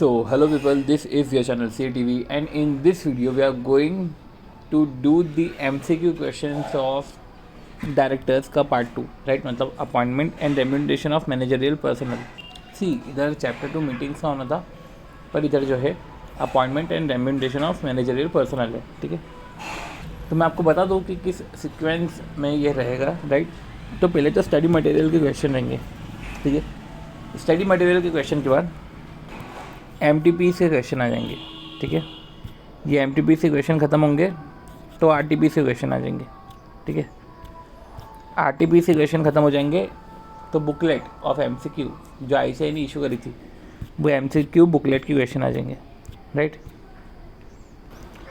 So, hello people, this is your channel CATV, and in this video we are going to do the MCQ questions of directors का part 2, right. मतलब appointment and remuneration of managerial personnel. See, इधर chapter 2 meetings का होना था, पर इधर जो है appointment and remuneration of managerial personal है. ठीक है, तो मैं आपको बता दूँ कि किस सीक्वेंस में ये रहेगा, राइट. तो पहले तो स्टडी मटेरियल के क्वेश्चन रहेंगे. ठीक है, स्टडी मटेरियल के क्वेश्चन के बाद MTP से क्वेश्चन आ जाएंगे. ठीक है, ये MTP से क्वेश्चन ख़त्म होंगे तो RTP से क्वेश्चन आ जाएंगे. ठीक है, RTP से क्वेश्चन ख़त्म हो जाएंगे तो बुकलेट ऑफ MCQ जो ICAI ने इशू करी थी वो MCQ बुकलेट की क्वेश्चन आ जाएंगे, राइट.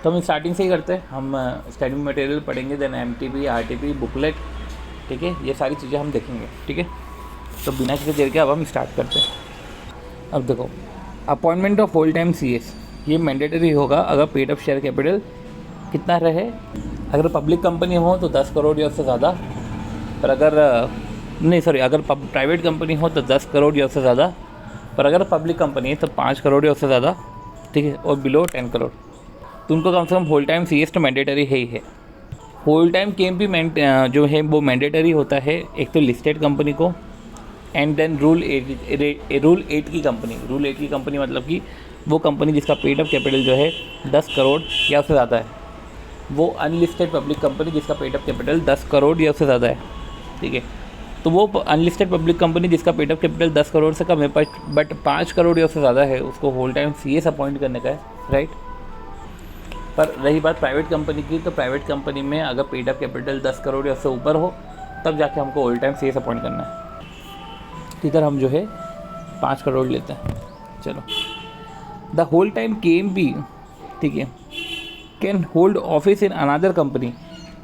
तो हम स्टार्टिंग से ही करते हैं. हम स्टडी मटेरियल पढ़ेंगे, देन MTP, RTP, बुकलेट. ठीक है, ये सारी चीज़ें हम देखेंगे. ठीक है, तो बिना किसी देर के अब हम स्टार्ट करते हैं. अब देखो, appointment of whole time CS ये मैंडेटरी होगा अगर पेड अप शेयर कैपिटल कितना रहे. अगर पब्लिक कंपनी हो तो 10 करोड़ या उससे ज़्यादा, पर अगर अगर प्राइवेट कंपनी हो तो 10 करोड़ या उससे ज़्यादा, पर अगर पब्लिक कंपनी है तो 5 करोड़ या उससे ज़्यादा. ठीक है, और बिलो 10 करोड़ तो उनको कम से कम होल टाइम CS तो मैंडेटरी है ही है. होल टाइम KMP जो है वो मैंडेटरी होता है एक तो लिस्टेड कंपनी को, एंड देन रूल 8 की कंपनी. रूल 8 की कंपनी मतलब कि वो कंपनी जिसका पेड अप कैपिटल जो है 10 करोड़ या उससे ज़्यादा है. वो अनलिस्टेड पब्लिक कंपनी जिसका पेड अप कैपिटल 10 करोड़ या उससे ज़्यादा है. ठीक है, तो वो अनलिस्टेड पब्लिक कंपनी जिसका पेड अप कैपिटल 10 करोड़ से कम है बट 5 करोड़ या उससे ज़्यादा है, उसको होल टाइम CS अपॉइंट करने का है, राइट. पर रही बात प्राइवेट कंपनी की, तो प्राइवेट कंपनी में अगर पेड अप कैपिटल 10 करोड़ या उससे ऊपर हो तब जाके हमको होल टाइम CS अपॉइंट करना है. इधर हम जो है 5 करोड़ लेते हैं. चलो, द होल टाइम KMP, ठीक है, can hold office in another company.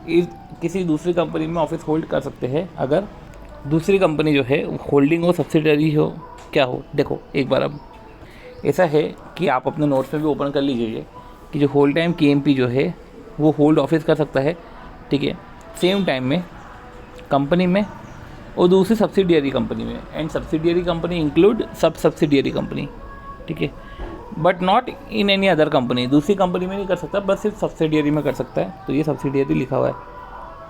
इस किसी दूसरी कंपनी में ऑफिस होल्ड कर सकते हैं अगर दूसरी कंपनी जो है होल्डिंग हो, सब्सिडरी हो, क्या हो. देखो एक बार अब ऐसा है कि आप अपने नोट्स में भी ओपन कर लीजिए कि जो होल टाइम KMP जो है वो होल्ड ऑफिस कर सकता है. ठीक है, सेम टाइम में कंपनी में और दूसरी सब्सिडियरी कंपनी में, एंड सब्सिडियरी कंपनी इंक्लूड सब सब्सिडियरी कंपनी. ठीक है, but not in any other company. दूसरी कंपनी में नहीं कर सकता, बस सिर्फ सब्सिडियरी में कर सकता है. तो ये सब्सिडियरी लिखा हुआ है.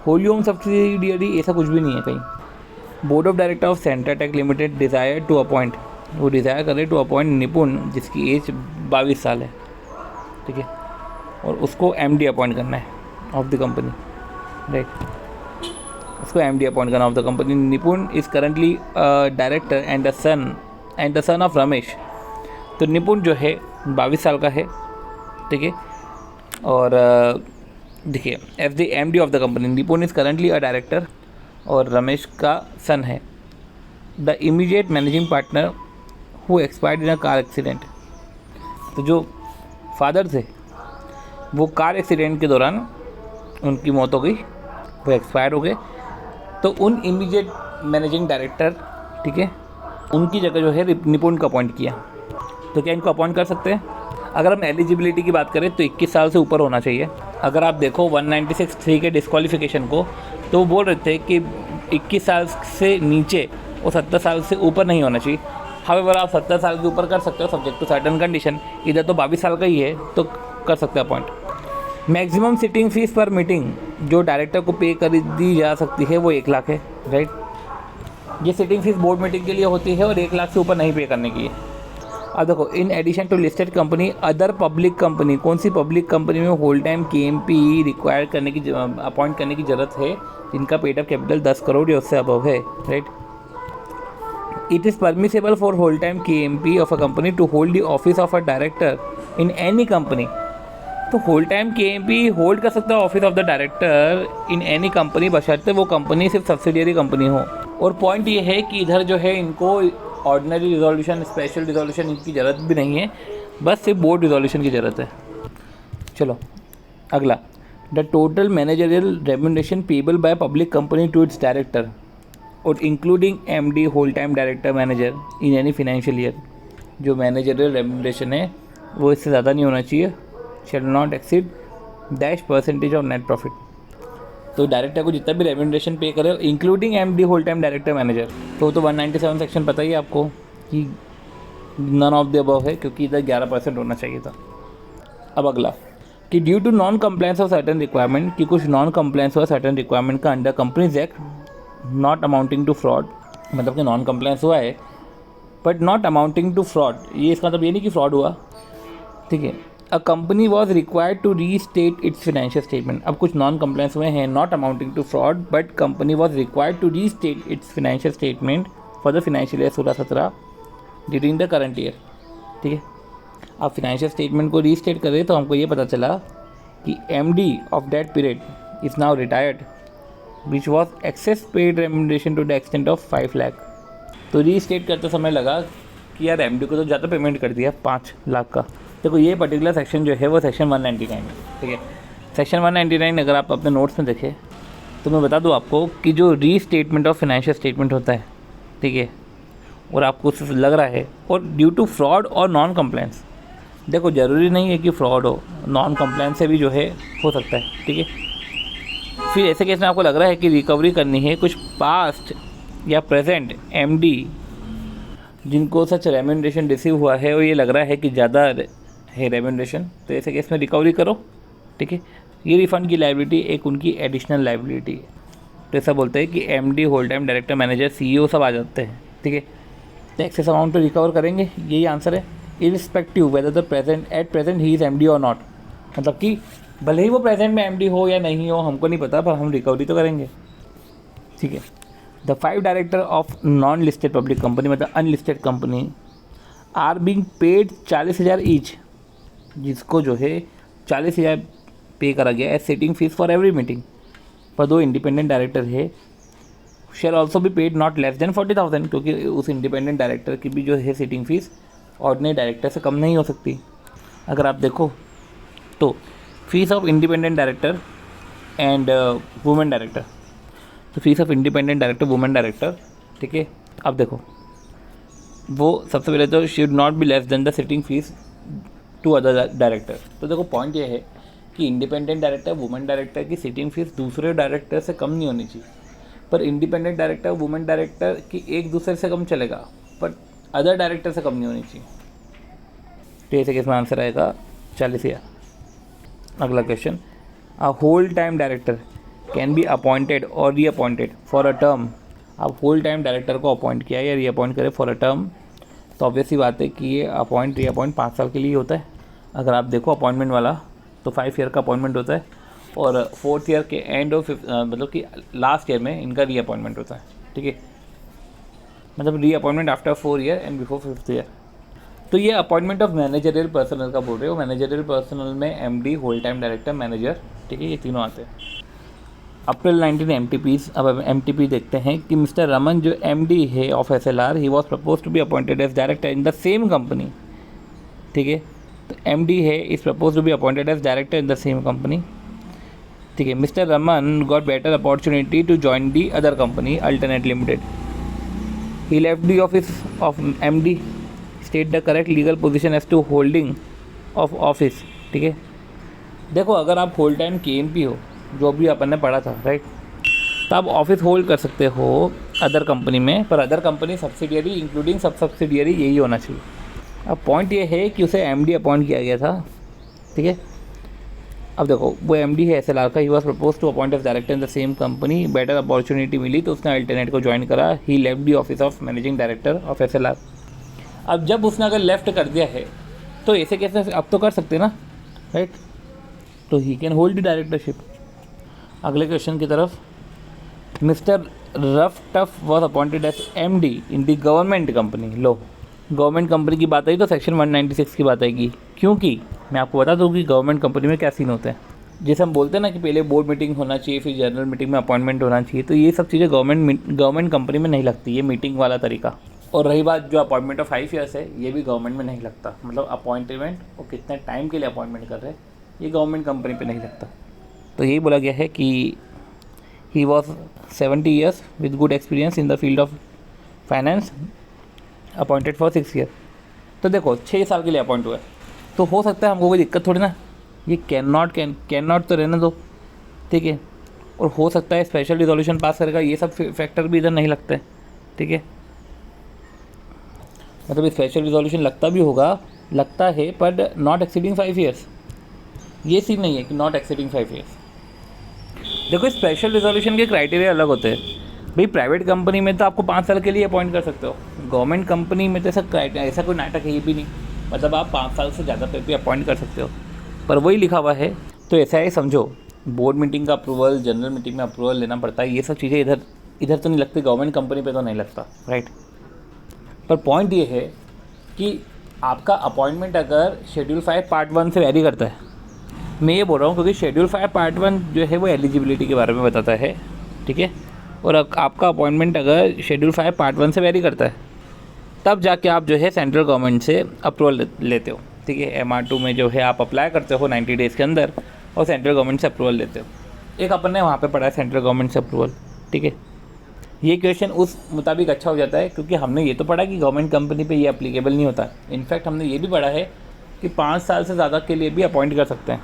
होली ओन सब्सिडियरी ऐसा कुछ भी नहीं है कहीं. Board of director of Centratech limited desire to appoint, वो डिज़ायर करे टू अपॉइंट निपुण जिसकी एज 22 साल है. ठीक है, और उसको MD अपॉइंट करना है ऑफ द कंपनी, राइट. उसको MD अपॉइंट करना of the company. Nipun is currently director and the son of Ramesh. तो निपुण जो है 22 साल का है. ठीक है, और देखिए as the MD of the company Nipun is currently a director और रमेश का सन है. The immediate managing partner who expired in a car accident. तो जो फादर थे वो कार एक्सीडेंट के दौरान उनकी मौत हो गई, वो एक्सपायर हो गए. तो उन इमीडिएट मैनेजिंग डायरेक्टर, ठीक है, उनकी जगह जो है निपुण को अपॉइंट किया. तो क्या इनको अपॉइंट कर सकते हैं? अगर हम एलिजिबिलिटी की बात करें तो 21 साल से ऊपर होना चाहिए. अगर आप देखो 196(3) के डिस्क्वालिफिकेशन को, तो वो बोल रहे थे कि 21 साल से नीचे और 70 साल से ऊपर नहीं होना चाहिए. हावेवर आप 70 साल के ऊपर कर सकते हो सब्जेक्ट टू सर्टेन कंडीशन. इधर तो 22 साल का ही है तो कर सकते हैं अपॉइंट. मैक्सिमम सिटिंग फीस पर मीटिंग जो डायरेक्टर को पे कर दी जा सकती है वो 1 लाख है, राइट. ये सिटिंग फीस बोर्ड मीटिंग के लिए होती है और 1 लाख से ऊपर नहीं पे करने की है. अब देखो, in addition to listed company other public company, कौन सी पब्लिक कंपनी में होल टाइम KMP रिक्वायर करने की अपॉइंट करने की ज़रूरत है जिनका पेड अप कैपिटल 10 करोड़ या उससे अबव है, right. It is permissible for whole time KMP of a company to hold the office of a director in any company. तो होल टाइम KMP होल्ड कर सकता है office of the director in any company बशर्ते वो company सिर्फ subsidiary company हो. और point ये है कि इधर जो है इनको ऑर्डिनरी रिजोल्यूशन, स्पेशल रिजोल्यूशन इनकी ज़रूरत भी नहीं है, बस सिर्फ बोर्ड रिजोल्यूशन की ज़रूरत है. चलो अगला, the total managerial remuneration payable by public company to its director और including MD whole time director manager in any financial year. जो मैनेजरियल रेम्यूनरेशन है वो इससे ज़्यादा नहीं होना चाहिए. Shall not exceed -% of net profit. तो डायरेक्टर को जितना भी रेम्यूनरेशन पे करे including MD whole time director manager, तो 197 सेक्शन पता ही है आपको कि नन ऑफ द अबव है, क्योंकि इधर 11% होना चाहिए था। अब अगला कि due to non compliance of certain requirement, कि कुछ नॉन कंप्लायंस हुआ सर्टेन रिक्वायरमेंट का under companies act, not amounting to fraud, मतलब कि नॉन कंप्लायंस हुआ है but not amounting to fraud, ये इसका मतलब ये नहीं कि फ्रॉड हुआ, ठीक है। A company was required to restate its financial statement, अब कुछ नॉन कंप्लायंस हुए हैं not amounting to fraud but company was required to restate its financial statement for the financial year 16-17 during the current year, ठीक है। अब financial statement को restate करें तो हमको ये पता चला कि MD of that period is now retired which was excess paid remuneration to the extent of 5 lakh. तो रीस्टेट करते समय लगा कि यार एमडी को तो ज़्यादा पेमेंट कर दिया 5 लाख का। देखो ये पर्टिकुलर सेक्शन जो है वो सेक्शन 199 है, ठीक है। सेक्शन 199 अगर आप अपने नोट्स में देखें तो मैं बता दूं आपको कि जो रीस्टेटमेंट ऑफ फाइनेंशियल स्टेटमेंट होता है, ठीक है, और आपको उससे लग रहा है और ड्यू टू फ्रॉड और नॉन कंप्लायंस, देखो ज़रूरी नहीं है कि फ्रॉड हो, नॉन कंप्लायंस से भी जो है हो सकता है, ठीक है। फिर ऐसे केस में आपको लग रहा है कि रिकवरी करनी है कुछ पास्ट या प्रेजेंट एमडी जिनको सच रेम्यूनरेशन रिसीव हुआ है और ये लग रहा है कि ज़्यादा है रेम्यूनरेशन, तो ऐसे केस में रिकवरी करो, ठीक है। ये रिफंड की लायबिलिटी एक उनकी एडिशनल लायबिलिटी है, तो ऐसा बोलते हैं कि MD, whole time director, manager, CEO सब आ जाते हैं, ठीक है। तो एक्सेस अमाउंट तो रिकवर करेंगे, यही आंसर है, irrespective whether the present at present he is MD और नॉट, मतलब कि भले ही वो प्रेजेंट में एमडी हो या नहीं हो हमको नहीं पता, पर हम रिकवरी तो करेंगे, ठीक है। The 5 director of non listed public company, मतलब unlisted company, are being paid 40,000 each, जिसको जो है 40,000 पे करा गया है sitting fees for every meeting, पर 2 इंडिपेंडेंट डायरेक्टर है, शेयर ऑल्सो भी पेड नॉट लेस देन 40,000, क्योंकि उस इंडिपेंडेंट डायरेक्टर की भी जो है सिटिंग फीस ऑर्डिनरी डायरेक्टर से कम नहीं हो सकती। अगर आप देखो तो fees of independent director and women director, तो fees of independent director, women director, ठीक है। अब देखो वो सबसे पहले तो should not be less than the sitting fees to other director. तो देखो पॉइंट ये है कि इंडिपेंडेंट डायरेक्टर, वुमेन डायरेक्टर की सिटिंग फीस दूसरे डायरेक्टर से कम नहीं होनी चाहिए, पर इंडिपेंडेंट डायरेक्टर, वुमेन डायरेक्टर की एक दूसरे से कम चलेगा, पर अदर डायरेक्टर से कम नहीं होनी चाहिए। तो ऐसे केस में आंसर आएगा 40,000। अगला question, a whole time director can be appointed और रीअपॉइंटेड फॉर अ टर्म। आप होल टाइम डायरेक्टर को अपॉइंट किया या रीअपॉइंट करें फॉर अ टर्म, तो ऑब्वियसली बात है कि ये अपॉइंट रीअपॉइंट 5 साल के लिए होता है। अगर आप देखो अपॉइंटमेंट वाला तो 5 ईयर का अपॉइंटमेंट होता है और 4th ईयर के एंड ऑफ मतलब कि लास्ट ईयर में इनका रीअपॉइंटमेंट होता है, ठीक है। मतलब reappointment after 4 year and before 5th year. तो ये अपॉइंटमेंट ऑफ मैनेजरियल पर्सनल का बोल रहे हो, मैनेजरियल पर्सनल में MD, whole time director, manager, ठीक है, ये तीनों आते हैं। अप्रैल 19 एमटीपीज। अब एमटीपी देखते हैं कि मिस्टर रमन जो एमडी है of SLR, he was propose to be appointed as director in the same company, ठीक है। तो एमडी है is propose to be appointed as director in the same company, ठीक है। Mister Raman got better opportunity to join the other company alternate limited, he left the office of MD, state the correct legal position as to holding of office, ठीक है। देखो अगर आप whole time KMP हो, जो भी अपन ने पढ़ा था, राइट, तो आप ऑफिस होल्ड कर सकते हो अदर कंपनी में, पर अदर कंपनी सब्सिडियरी इंक्लूडिंग सब सब्सिडियरी यही होना चाहिए। अब पॉइंट ये है कि उसे एमडी अपॉइंट किया गया था, ठीक है। अब देखो वो एमडी है एसएलआर का, he was propose to appoint as director in the same company, better opportunity मिली तो उसने अल्टरनेट को ज्वाइन करा, he left the office of managing director of SLR. अब जब उसने अगर लेफ्ट कर दिया है तो ऐसे कैसे अब तो कर सकते ना, राइट, तो he can hold the directorship. अगले क्वेश्चन की तरफ, mister Rough Tough was appointed as MD in the government company. लो गवर्नमेंट कंपनी की बात आई तो सेक्शन 196 की बात आएगी, क्योंकि मैं आपको बता दूँ कि गवर्नमेंट कंपनी में क्या सीन होते हैं। जैसे हम बोलते हैं ना कि पहले बोर्ड मीटिंग होना चाहिए, फिर जनरल मीटिंग में अपॉइंटमेंट होना चाहिए, तो ये सब चीज़ें गवर्नमेंट कंपनी में नहीं लगती, ये मीटिंग वाला तरीका। और रही बात जो अपॉइंटमेंट ऑफ 5 ईयर्स है, ये भी गवर्नमेंट में नहीं लगता, मतलब अपॉइंटमेंट और कितने टाइम के लिए अपॉइंटमेंट कर रहे हैं ये गवर्नमेंट कंपनी पे नहीं लगता। तो यही बोला गया है कि he was 70 years with good experience in the field of finance, appointed for 6 year. तो देखो 6 साल के लिए अपॉइंट हुआ है, तो हो सकता है हमको कोई दिक्कत थोड़ी ना, ये कैन नॉट तो रहने दो, ठीक है। और हो सकता है स्पेशल रिजोल्यूशन पास करेगा, ये सब फैक्टर भी इधर नहीं लगते, ठीक है। मतलब स्पेशल रिजोल्यूशन लगता भी होगा, लगता है, पर नॉट एक्सीडिंग 5 ईयर्स। ये सीन नहीं है कि नॉट एक्सीडिंग 5 ईयर्स। देखो स्पेशल रिजोल्यूशन के क्राइटेरिया अलग होते हैं भाई। प्राइवेट कंपनी में तो आपको 5 साल के लिए अपॉइंट कर सकते हो, गवर्नमेंट कंपनी में तो ऐसा कोई नाटक है ये भी नहीं, मतलब आप 5 साल से ज़्यादा पे भी अपॉइंट कर सकते हो। पर वही लिखा हुआ है, तो ऐसा है समझो, बोर्ड मीटिंग का अप्रूवल, जनरल मीटिंग में अप्रूवल लेना पड़ता है, ये सब चीज़ें इधर तो नहीं लगती, गवर्नमेंट कंपनी पे तो नहीं लगता, राइट। पर पॉइंट ये है कि आपका अपॉइंटमेंट अगर शेड्यूल 5 पार्ट 1 से वैरी करता है, मैं ये बोल रहा हूँ क्योंकि शेड्यूल 5 पार्ट 1 जो है वो एलिजिबिलिटी के बारे में बताता है, ठीक है। और आपका अपॉइंटमेंट अगर शेड्यूल 5 पार्ट 1 से वैरी करता है, तब जाके आप जो है सेंट्रल गवर्नमेंट से अप्रूवल लेते हो, ठीक है। MR2 में जो है आप अप्लाई करते हो 90 डेज़ के अंदर और सेंट्रल गवर्नमेंट से अप्रूवल लेते हो। एक अपन ने वहाँ पे पढ़ा है सेंट्रल गवर्नमेंट से अप्रूवल, ठीक है। ये क्वेश्चन उस मुताबिक अच्छा हो जाता है क्योंकि हमने ये तो पढ़ा कि गवर्नमेंट कंपनी पे ये एप्लीकेबल नहीं होता। इनफैक्ट हमने ये भी पढ़ा है कि 5 साल से ज़्यादा के लिए भी अपॉइंट कर सकते हैं।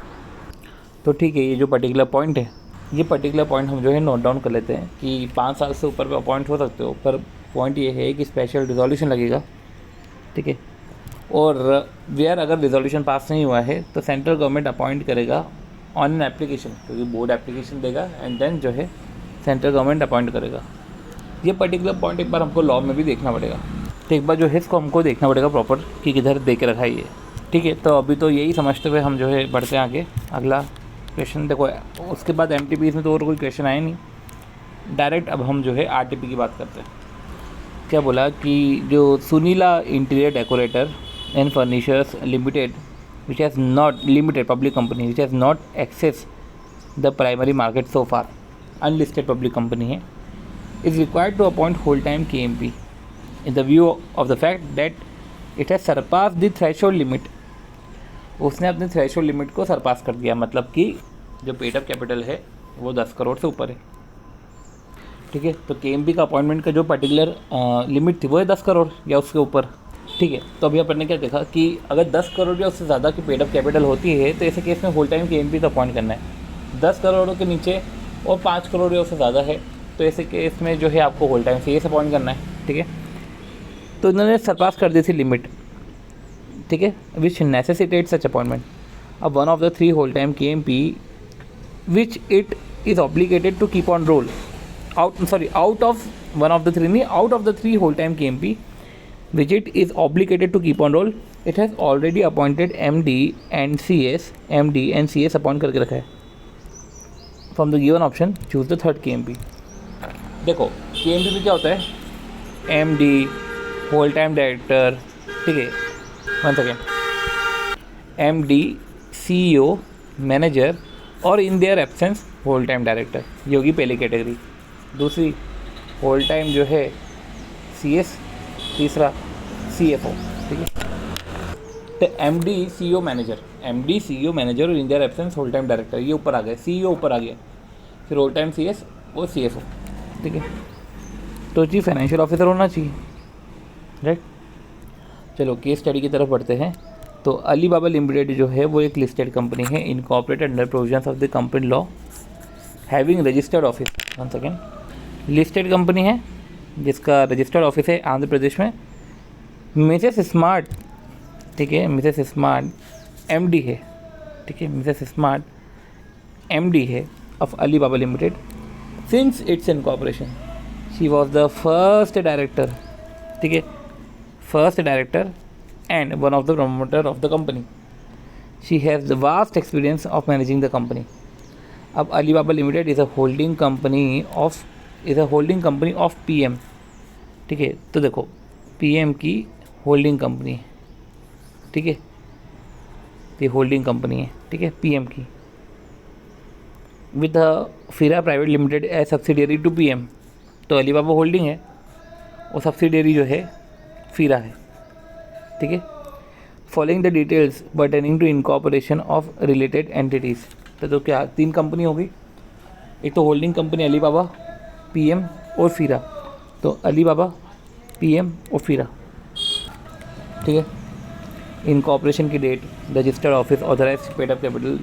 तो ठीक है, ये जो पर्टिकुलर पॉइंट है, ये पर्टिकुलर पॉइंट हम जो है नोट डाउन कर लेते हैं कि 5 साल से ऊपर पे अपॉइंट हो सकते हो, पर पॉइंट ये है कि स्पेशल रिजोल्यूशन लगेगा, ठीक है। और वेयर अगर रिजोल्यूशन पास नहीं हुआ है तो सेंट्रल गवर्नमेंट अपॉइंट करेगा ऑन एन एप्लीकेशन, क्योंकि बोर्ड एप्लीकेशन देगा एंड देन जो है सेंट्रल गवर्नमेंट अपॉइंट करेगा। ये पर्टिकुलर पॉइंट एक बार हमको लॉ में भी देखना पड़ेगा, तो एक बार जो है इसको हमको देखना पड़ेगा प्रॉपर कि किधर दे के रखा है ये, ठीक है। तो अभी तो यही समझते हुए हम जो है बढ़ते हैं आगे। अगला क्वेश्चन देखो, उसके बाद MTPs में तो और कोई क्वेश्चन आया नहीं, डायरेक्ट अब हम जो है RTP की बात करते हैं। क्या बोला कि जो Sunila interior decorator and furnitures limited which has not limited public company which has not access the primary market so far, unlisted public company है, is required to appoint whole-time KMP in the view of the fact that it has surpassed the threshold limit। उसने अपने threshold limit को सरपास कर दिया, मतलब कि जो paid up capital है वो 10 करोड़ से ऊपर है, ठीक है। तो KMP का अपॉइंटमेंट का जो पर्टिकुलर लिमिट थी वो है 10 करोड़ या उसके ऊपर, ठीक है। तो अभी अपन ने क्या देखा कि अगर 10 करोड़ या उससे ज़्यादा की पेड अप कैपिटल होती है तो ऐसे केस में होल टाइम KMP तो अपॉइंट करना है। 10 करोड़ के नीचे और 5 करोड़ या उससे ज़्यादा है तो ऐसे केस में जो है आपको होल टाइम CS अपॉइंट करना है, ठीक है। तो इन्होंने सरपास कर दी थी लिमिट, ठीक है, विच नेसेसिटेट सच अपॉइंटमेंट। अब one of the 3 whole time KMP which it is obligated to keep on roll out of one of the 3 नहीं, out of the 3 whole time KMP which it is obligated to keep on roll, it has already appointed MD and CS appoint करके रखा है। From the given option choose the third KMP। देखो KMP में क्या होता है, MD whole time director, ठीक है, one second, MD CEO manager और in their absence whole time director, ये होगी पहली कैटेगरी। दूसरी होल टाइम जो है CS, तीसरा CFO, ठीक है। तो MD CEO मैनेजर और in their absence whole time director, ये ऊपर आ गए, CEO ऊपर आ गया, फिर होल टाइम CS और CFO, ठीक है। तो जी फाइनेंशियल ऑफिसर होना चाहिए, राइट। चलो केस स्टडी की तरफ बढ़ते हैं। तो अलीबाबा लिमिटेड जो है वो एक लिस्टेड कंपनी है, incorporated under provisions of the company law, having registered office, one second, listed company है जिसका रजिस्टर्ड ऑफिस है आंध्र प्रदेश में। मिसेस स्मार्ट, ठीक है, मिसेस स्मार्ट MD है, ठीक है, मिसेस स्मार्ट MD है of Alibaba limited. Since its incorporation she was the first director, ठीक है, first director and one of the promoter of the company. She has the vast experience of managing the company. अब Alibaba limited is a holding company of PM, ठीक है। तो देखो PM की holding company है, ठीक है, ये होल्डिंग कंपनी है, ठीक है, PM की, with Fira private limited as subsidiary to PM। तो अलीबाबा होल्डिंग है और सब्सिडियरी जो है फिरा है, ठीक है। Following the details pertaining to incorporation of related entities. तो क्या 3 कंपनी होगी, एक तो होल्डिंग कंपनी अलीबाबा, PM और फिरा। तो अलीबाबा, PM और फिरा, ठीक है। इनकॉर्पोरेशन की date, registered office, authorise paid up capital,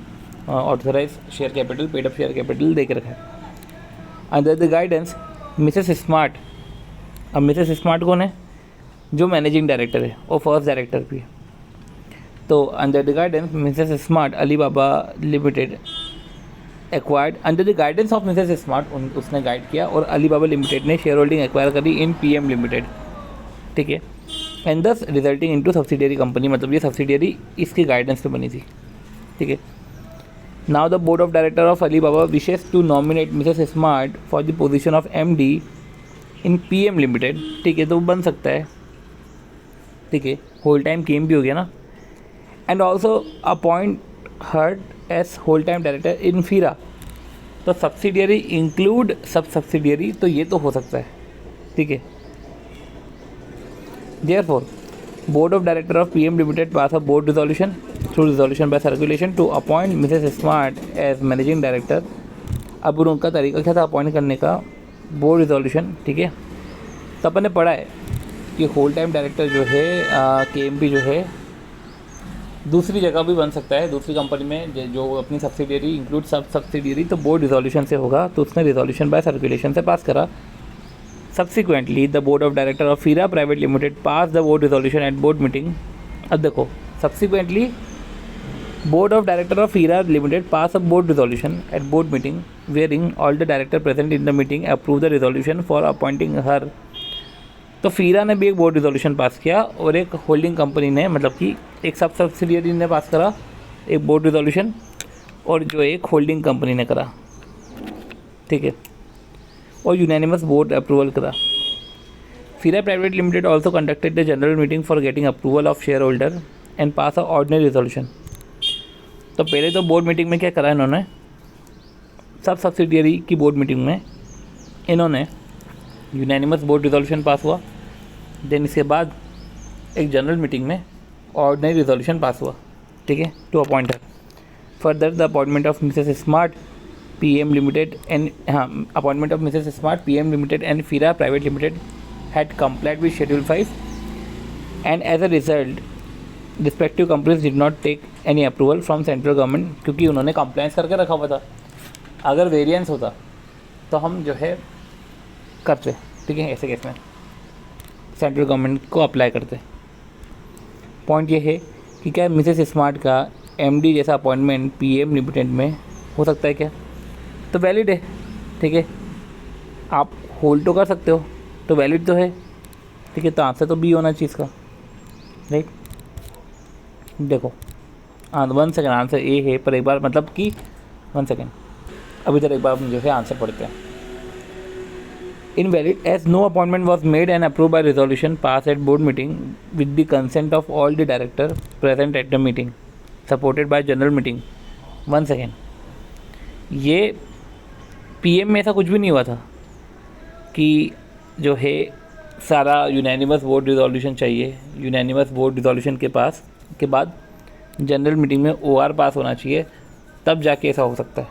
authorise share capital, paid up share capital दे के रखा है। Under the guidance Mrs Smart. अब मिसेस स्मार्ट कौन है, जो मैनेजिंग डायरेक्टर है वो फर्स्ट डायरेक्टर भी है। तो under the guidance Mrs smart Ali Baba limited acquired, under the guidance of Mrs smart उसने गाइड किया और अली बाबा लिमिटेड ने शेयर होल्डिंग एक्वायर करी इन पीएम लिमिटेड, ठीक है, एंड दस रिजल्टिंग इनटू सब्सिडियरी कंपनी, मतलब ये सब्सिडियरी इसकी गाइडेंस पे बनी थी, ठीक है। Now the board of director of Alibaba wishes to nominate Mrs Smart for the position of MD in PM limited, ठीक है, तो बन सकता है, ठीक है, होल टाइम केम भी हो गया ना, and also appoint her as whole time director in Fira, तो सब्सिडियरी इंक्लूड सब सब्सिडियरी, तो ये तो हो सकता है, ठीक है। Therefore, Board of Director of PM Limited pass a board resolution through resolution by circulation to appoint Mrs. Smart as managing director। अब उनका तरीका क्या था अपॉइंट करने का, बोर्ड रिजोल्यूशन, ठीक है। तो अपन ने पढ़ा है कि होल टाइम डायरेक्टर जो है KMP जो है दूसरी जगह भी बन सकता है, दूसरी कंपनी में जो अपनी सब्सिडियरी इंक्लूड सब सब्सिडियरी, तो बोर्ड रिजोल्यूशन से होगा, तो उसने रिजोल्यूशन बाय सर्कुलेशन से पास करा। Subsequently, the board of director of FIRA Private Limited passed the board resolution at board meeting। अब देखो, subsequently board of director of FIRA Limited passed a board resolution at board meeting wherein all the director present in the meeting approved the resolution for appointing her। तो FIRA ने भी एक board resolution pass किया और एक holding company ने, मतलब कि एक सब सब्सिडियरी ने पास करा एक बोर्ड रिजोल्यूशन, और जो एक होल्डिंग कंपनी ने करा, ठीक है, और यूनानिमस बोर्ड अप्रूवल करा। FIRA private limited also conducted the general meeting for getting approval of share holder and pass a ordinary resolution. तो पहले तो बोर्ड मीटिंग में क्या करा इन्होंने, सब सब्सिडियरी की बोर्ड मीटिंग में इन्होंने यूनानिमस बोर्ड रिजोल्यूशन पास हुआ, देन इसके बाद एक जनरल मीटिंग में ऑर्डिनरी रिजोल्यूशन पास हुआ, ठीक है, to appoint her. Further the appointment of Mrs Smart PM Limited and appointment of Mrs. Smart PM Limited and FIRA Private Limited had complied with Schedule 5, and as a result respective companies did not take any approval from central government, क्योंकि उन्होंने compliance करके रखा हुआ था। अगर variance होता तो हम जो है करते, ठीक है, ऐसे केस में सेंट्रल गवर्नमेंट को अप्लाई करते। पॉइंट ये है कि क्या मिसेस स्मार्ट का MD जैसा अपॉइंटमेंट PM लिमिटेड में हो सकता है क्या, तो वैलिड है, ठीक है, आप होल्ड तो कर सकते हो, तो वैलिड तो है, ठीक है, तो आंसर तो बी होना चाहिए इसका, राइट। देखो 1 सेकेंड, आंसर ए है, पर एक बार मतलब कि 1 सेकेंड, अभी तक एक बार हम जो है आंसर पढ़ते हैं। Invalid as no appointment was made and approve by resolution pass at board meeting with the consent of all the director present at the meeting supported by general meeting. 1 second, ये PM में ऐसा कुछ भी नहीं हुआ था कि जो है सारा यूनानिमस बोर्ड रिजोल्यूशन चाहिए, यूनानिमस बोर्ड रिजोल्यूशन के पास के बाद जनरल मीटिंग में OR पास होना चाहिए, तब जाके ऐसा हो सकता है।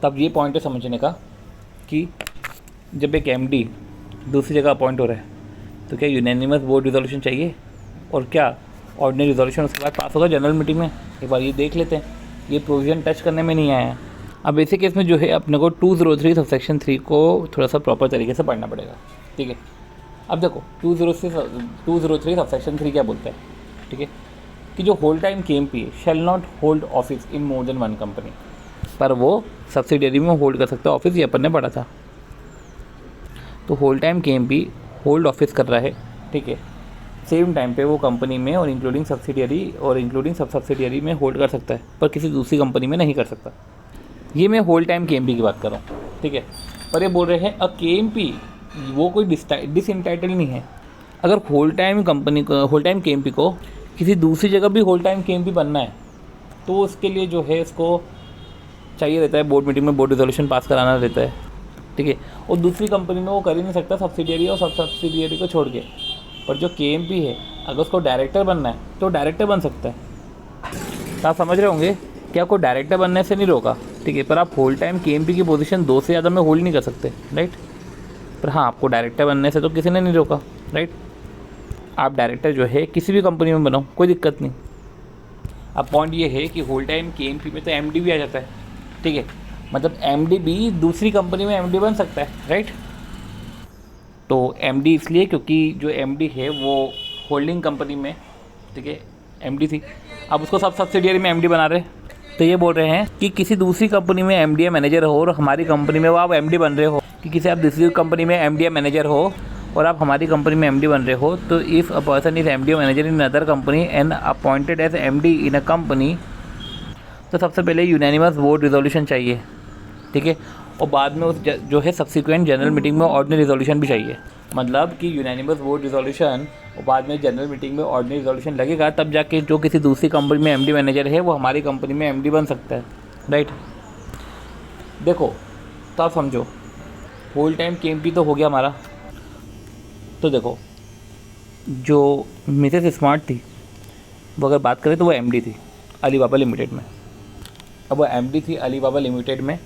तब ये पॉइंट है समझने का कि जब एक MD दूसरी जगह अपॉइंट हो रहा है तो क्या यूनानिमस बोर्ड रिजोल्यूशन चाहिए, और क्या ऑर्डिनरी रिजोल्यूशन उसके बाद पास होगा जनरल मीटिंग में। एक बार ये देख लेते हैं, ये प्रोविजन टच करने में नहीं आया। अब ऐसे केस में जो है अपने को 203 सब सेक्शन 3 को थोड़ा सा प्रॉपर तरीके से पढ़ना पड़ेगा, ठीक है। अब देखो 203 सब सेक्शन 3 क्या बोलता है, ठीक है, कि जो whole time KMP shall not hold office in more than 1 company, पर वो सब्सिडियरी में होल्ड कर सकता है ऑफिस, ये अपन ने पढ़ा था। तो whole time KMP hold office कर रहा है, ठीक है, सेम टाइम पे वो कंपनी में और इंक्लूडिंग सब्सिडियरी और इंक्लूडिंग सब सब्सिडियरी में होल्ड कर सकता है, पर किसी दूसरी कंपनी में नहीं कर सकता। ये मैं होल टाइम KMP की बात कर रहा हूँ, ठीक है, पर ये बोल रहे हैं अ KMP वो कोई डिसइंटाइटल नहीं है। अगर होल टाइम कंपनी को, होल टाइम KMP को किसी दूसरी जगह भी होल टाइम KMP बनना है तो उसके लिए जो है इसको चाहिए रहता है बोर्ड मीटिंग में बोर्ड रिजोल्यूशन पास कराना रहता है, ठीक है, और दूसरी कंपनी में वो कर ही नहीं सकता सब्सिडियरी और सब सब्सिडियरी को छोड़ के। पर जो KMP है अगर उसको डायरेक्टर बनना है तो डायरेक्टर बन सकता है। तो आप समझ रहे होंगे कि आपको डायरेक्टर बनने से नहीं रोका, ठीक है, पर आप होल टाइम KMP की पोजीशन 2 से ज़्यादा में होल्ड नहीं कर सकते, राइट। पर हाँ, आपको डायरेक्टर बनने से तो किसी ने नहीं रोका, राइट। आप डायरेक्टर जो है किसी भी कंपनी में बनाओ, कोई दिक्कत नहीं। अब पॉइंट ये है कि होल टाइम KMP में तो MD भी आ जाता है, ठीक है, मतलब MD भी दूसरी कंपनी में MD बन सकता है, राइट। तो एमडी इसलिए क्योंकि जो एमडी है वो होल्डिंग कंपनी में, ठीक है, एमडी थी, अब उसको सब सब्सिडियरी में एमडी बना रहे। तो ये बोल रहे हैं कि किसी दूसरी कंपनी में एमडी मैनेजर हो और हमारी कंपनी में वो आप एमडी बन रहे हो, कि किसी आप दूसरी कंपनी में एमडी मैनेजर हो और आप हमारी कंपनी में एमडी बन रहे हो, तो if a person is MD manager in other company and appointed as MD in a company, तो सबसे पहले यूनानिमस वोट रिजोल्यूशन चाहिए, ठीक है, और बाद में उस जो है सब्सिक्वेंट जनरल मीटिंग में ऑर्डिनरी रिजोल्यूशन भी चाहिए। मतलब कि यूनानिमस वोट रिजोल्यूशन और बाद में जनरल मीटिंग में ऑर्डिनरी रिजोल्यूशन लगेगा, तब जाके जो किसी दूसरी कंपनी में एमडी मैनेजर है वो हमारी कंपनी में एमडी बन सकता है, राइट। देखो तो आप समझो, होल टाइम केएमपी तो हो गया हमारा। तो देखो जो मिसेस स्मार्ट थी वो अगर बात करें तो वो एमडी थी अलीबाबा लिमिटेड में। अब वो एमडी थी अलीबाबा लिमिटेड में,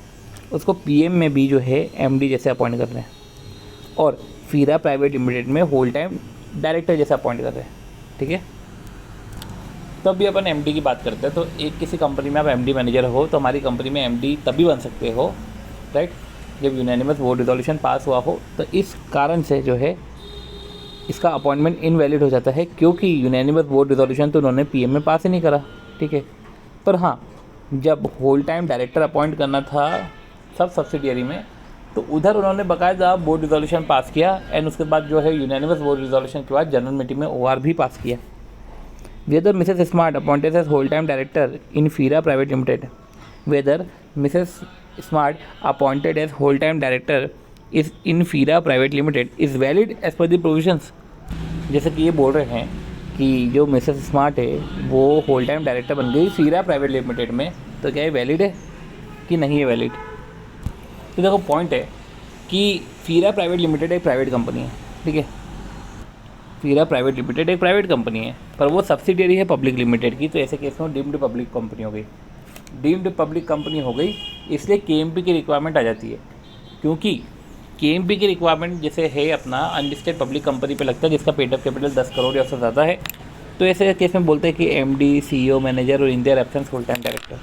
उसको पीएम में भी जो है एमडी जैसे अपॉइंट कर रहे हैं और फीरा प्राइवेट लिमिटेड में होल टाइम डायरेक्टर जैसे अपॉइंट कर रहे हैं, ठीक है। तब भी अपन एमडी की बात करते हैं। तो एक किसी कंपनी में आप एमडी मैनेजर हो तो हमारी कंपनी में एमडी तभी बन सकते हो, राइट, जब यूनानिमस वोट रिजोल्यूशन पास हुआ हो। तो इस कारण से जो है इसका अपॉइंटमेंट इनवैलिड हो जाता है, क्योंकि यूनानिमस वोट रिजोल्यूशन तो उन्होंने पीएम में पास ही नहीं करा, ठीक है। पर हाँ, जब होल टाइम डायरेक्टर अपॉइंट करना था सब सब्सिडियरी में, तो उधर उन्होंने बाकायदा बोर्ड रिजोल्यूशन पास किया एंड उसके बाद जो है यूनानिमस बोर्ड रिजोल्यूशन के बाद जनरल मीटिंग में ओआर भी पास किया। Whether Mrs Smart appointed as whole time director in Fira private limited, whether Mrs Smart appointed as whole time director is in Fira private limited is valid as per the provisions. जैसे कि ये बोल रहे हैं कि जो Mrs smart है वो होल टाइम डायरेक्टर बन गई फीरा प्राइवेट लिमिटेड में, तो क्या ये वैलिड है कि नहीं है वैलिड। तो देखो पॉइंट है कि फीरा प्राइवेट लिमिटेड एक प्राइवेट कंपनी है, ठीक है, फीरा प्राइवेट लिमिटेड एक प्राइवेट कंपनी है, पर वो सब्सिडियरी है पब्लिक लिमिटेड की। तो ऐसे केस में डीम्ड पब्लिक कंपनी हो गई, डीम्ड पब्लिक कंपनी हो गई, इसलिए केएमपी की रिक्वायरमेंट आ जाती है। क्योंकि केएमपी की रिक्वायरमेंट जैसे है अपना अनलिस्टेड पब्लिक कंपनी पे लगता है जिसका पेड अप कैपिटल 10 करोड़ या उससे ज़्यादा है। तो ऐसे केस में बोलते हैं कि एमडी, सीईओ, मैनेजर और in their absence full time director.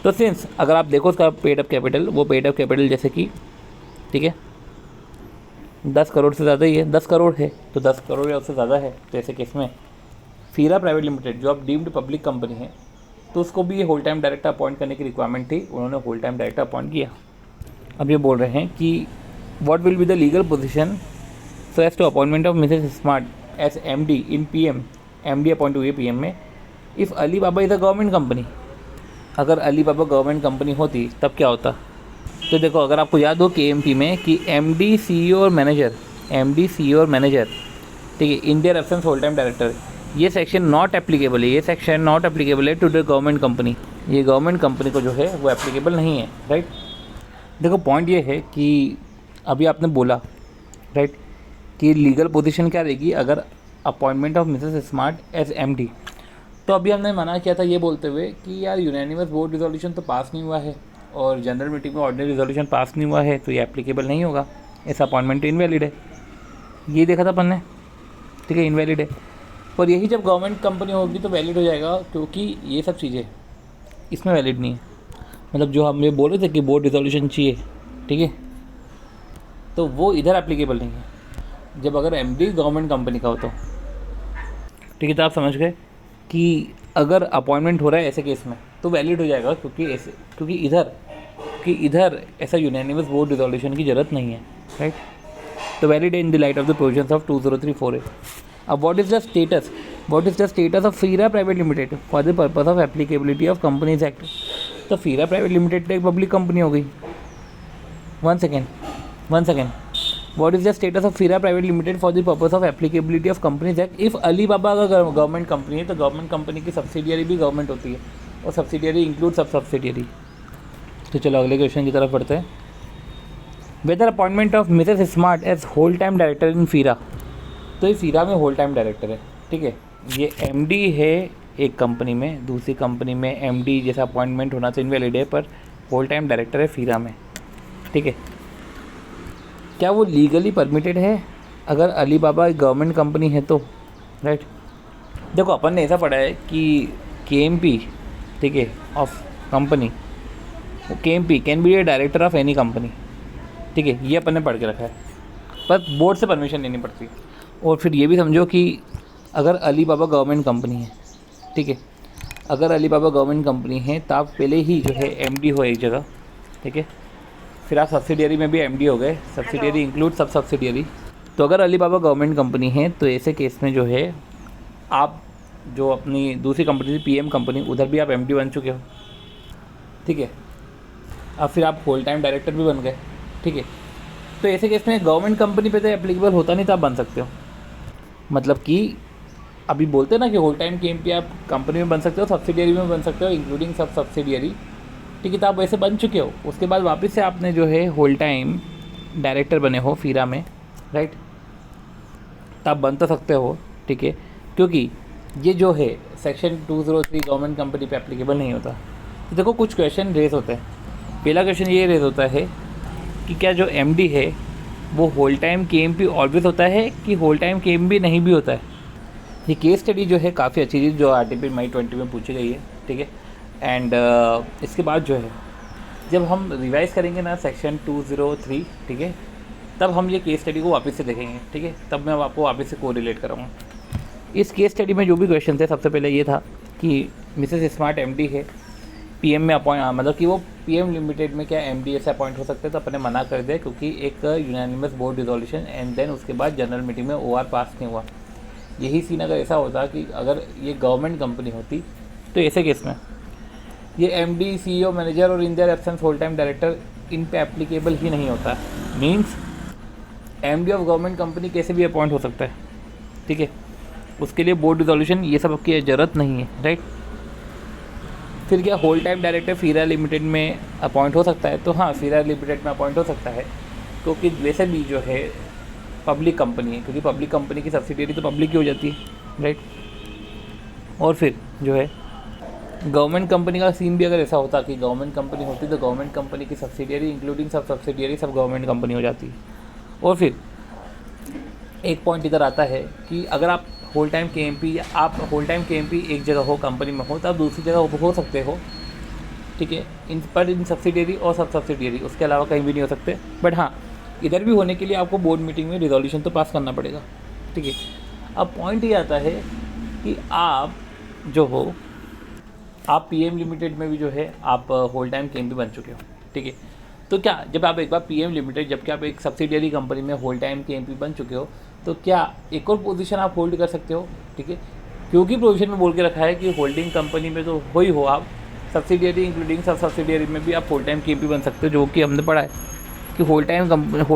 तो सिंस अगर आप देखो उसका पेड अप कैपिटल, वो पेड अप कैपिटल जैसे कि, ठीक है, 10 करोड़ से ज़्यादा ही है, 10 करोड़ है, तो 10 करोड़ या उससे ज़्यादा है। तो ऐसे केस में फीरा प्राइवेट लिमिटेड जो अब डीम्ड पब्लिक कंपनी है, तो उसको भी ये होल टाइम डायरेक्टर अपॉइंट करने की रिक्वायरमेंट थी, उन्होंने होल टाइम डायरेक्टर अपॉइंट किया। अब ये बोल रहे हैं कि what will be the legal position so as to appointment of Mrs Smart as MD in PM, MD appoint हुई पीएम में, if Alibaba is a government company. अगर अलीबाबा गवर्नमेंट कंपनी होती तब क्या होता। तो देखो अगर आपको याद हो केएमपी में कि एमडी, सीईओ और मैनेजर, एमडी, सीईओ और मैनेजर, ठीक है, in their absence whole time director, ये सेक्शन नॉट एप्लीकेबल है, ये सेक्शन नॉट एप्लीकेबल है टू द गवर्नमेंट कंपनी, ये गवर्नमेंट कंपनी को जो है वो एप्लीकेबल नहीं है, राइट। देखो पॉइंट ये है कि अभी आपने बोला, राइट, कि लीगल पोजीशन क्या रहेगी अगर appointment of Mrs Smart as MD. तो अभी हमने मना किया था ये बोलते हुए कि यार यूनानिमस बोर्ड रिजोल्यूशन तो पास नहीं हुआ है और जनरल मीटिंग में ऑर्डिनरी रिजोल्यूशन पास नहीं हुआ है, तो ये एप्लीकेबल नहीं होगा, ऐसा अपॉइंटमेंट इनवैलिड है, ये देखा था अपन ने, ठीक है, इनवैलिड है। पर यही जब गवर्नमेंट कंपनी होगी तो वैलिड हो जाएगा, क्योंकि ये सब चीज़ें इसमें वैलिड नहीं है। मतलब जो हम ये बोल रहे थे कि बोर्ड रिजोल्यूशन चाहिए, ठीक है, तो वो इधर एप्लीकेबल नहीं है जब अगर एमडी गवर्नमेंट कंपनी का हो तो, ठीक है। तो आप समझ गए कि अगर अपॉइंटमेंट हो रहा है ऐसे केस में तो वैलिड हो जाएगा, क्योंकि इधर ऐसा यूनानिमस बोर्ड रिजोल्यूशन की ज़रूरत नहीं है, राइट। तो वैलिड है in the light of the provisions of 2034A। अब what is the status of FERA private limited for the purpose of applicability of companies act. तो फीरा प्राइवेट लिमिटेड एक public company हो गई। One second, what is the status of FERA private limited for the purpose of applicability of companies act. If Alibaba अगर government company है तो government company की subsidiary भी government होती है और सब्सिडियरी इंक्लूड सब सब्सिडियरी। तो चलो अगले क्वेश्चन की तरफ बढ़ते हैं। Whether appointment of Mrs Smart as whole time director in Fira. तो ये फीरा में होल टाइम डायरेक्टर है, ठीक है, ये एमडी है एक कंपनी में, दूसरी कंपनी में एमडी जैसा अपॉइंटमेंट होना तो इनवैलिड है, पर होल टाइम डायरेक्टर है फीरा में, ठीक है। क्या वो लीगली परमिटेड है अगर अलीबाबा एक गवर्नमेंट कंपनी है तो, राइट। देखो अपन ने ऐसा पढ़ा है कि केएमपी, ठीक है, of company, KMP can be A director of any company, ठीक है, ये अपन ने पढ़ के रखा है। बस बोर्ड से परमिशन लेनी पड़ती है। और फिर ये भी समझो कि अगर अली बाबा गवर्नमेंट कंपनी है, ठीक है, अगर अली बाबा गवर्नमेंट कंपनी है तो आप पहले ही जो है एमडी हो एक जगह, ठीक है, फिर आप सब्सिडियरी में भी एमडी हो गए, सब्सिडियरी इंक्लूड सब सब्सिडियरी। तो अगर अली बाबा गवर्नमेंट कंपनी है तो ऐसे केस में जो है आप जो अपनी दूसरी कंपनी थी पीएम कंपनी, उधर भी आप एमडी बन चुके हो, ठीक है, अब फिर आप होल टाइम डायरेक्टर भी बन गए, ठीक है। तो ऐसे केस में गवर्नमेंट कंपनी पे तो एप्लीकेबल होता नहीं, तो आप बन सकते हो। मतलब कि अभी बोलते हैं ना कि होल टाइम केएमपी आप कंपनी में बन सकते हो, सब्सिडियरी में बन सकते हो, इंक्लूडिंग सब सब्सिडियरी, ठीक है। तो आप वैसे बन चुके हो, उसके बाद वापस से आपने जो है होल टाइम डायरेक्टर बने हो फीरा में, राइट, तो आप बन तो सकते हो, ठीक है, क्योंकि ये जो है सेक्शन 203 गवर्नमेंट कंपनी पे एप्लीकेबल नहीं होता। तो देखो कुछ क्वेश्चन रेज होते हैं। पहला क्वेश्चन ये रेज होता है कि क्या जो एमडी है वो होल टाइम केएमपी ऑलवेज होता है कि होल टाइम केएमपी नहीं भी होता है। ये केस स्टडी जो है काफ़ी अच्छी चीज़ जो आरटीपी मई 20 में पूछी गई है, ठीक है। एंड इसके बाद जो है जब हम रिवाइज करेंगे ना सेक्शन 203, ठीक है, तब हम ये केस स्टडी को वापस से देखेंगे, ठीक है, तब मैं आपको वापस से कोरिलेट करूँगा। इस केस स्टडी में जो भी क्वेश्चन थे, सबसे पहले ये था कि मिसेस स्मार्ट एमडी है, पीएम में अपॉइंट, मतलब कि वो पीएम लिमिटेड में क्या एमडी से अपॉइंट हो सकते हैं, तो अपने मना कर दिया क्योंकि एक unanimous board resolution and then उसके बाद जनरल मीटिंग में ओआर पास नहीं हुआ। यही सीन अगर ऐसा होता कि अगर ये गवर्नमेंट कंपनी होती तो ऐसे केस में ये एमडी, सीईओ, मैनेजर और in their absence whole time director इन पे एप्लीकेबल ही नहीं होता। Means MD of government company कैसे भी अपॉइंट हो सकता है, ठीक है, उसके लिए बोर्ड रिजोल्यूशन ये सब आपकी ज़रूरत नहीं है, राइट। फिर क्या whole time director Fira limited में अपॉइंट हो सकता है, तो हाँ फीरा लिमिटेड में अपॉइंट हो सकता है क्योंकि वैसे भी जो है पब्लिक कंपनी है, क्योंकि पब्लिक कंपनी की सब्सिडियरी तो पब्लिक की हो जाती है, राइट। और फिर जो है गवर्नमेंट कंपनी का सीन भी अगर ऐसा होता कि गवर्नमेंट कंपनी होती तो गवर्नमेंट कंपनी की सब्सिडियरी इंक्लूडिंग सब सब्सिडियरी सब गवर्नमेंट कंपनी हो जाती है। और फिर एक पॉइंट इधर आता है कि अगर आप होल टाइम केएमपी, आप होल टाइम केएमपी एक जगह हो कंपनी में हो तो आप दूसरी जगह हो सकते हो, ठीक है, इन सब्सिडियरी और सब सब्सिडियरी, उसके अलावा कहीं भी नहीं हो सकते। बट हाँ इधर भी होने के लिए आपको बोर्ड मीटिंग में रिजोल्यूशन तो पास करना पड़ेगा, ठीक है। अब पॉइंट ये आता है कि आप जो हो आप पीएम लिमिटेड में भी जो है आप होल टाइम केएमपी बन चुके हो, ठीक है। तो क्या जब आप एक बार पीएम लिमिटेड, जबकि आप एक सब्सिडियरी कंपनी में होल टाइम केएमपी बन चुके हो, तो क्या एक और पोजीशन आप होल्ड कर सकते हो, ठीक है, क्योंकि प्रोविजन में बोल के रखा है कि होल्डिंग कंपनी में तो हो ही हो आप, सब्सिडियरी इंक्लूडिंग सब सब्सिडियरी में भी आप होल टाइम केएमपी बन सकते हो, जो कि हमने पढ़ा है कि होल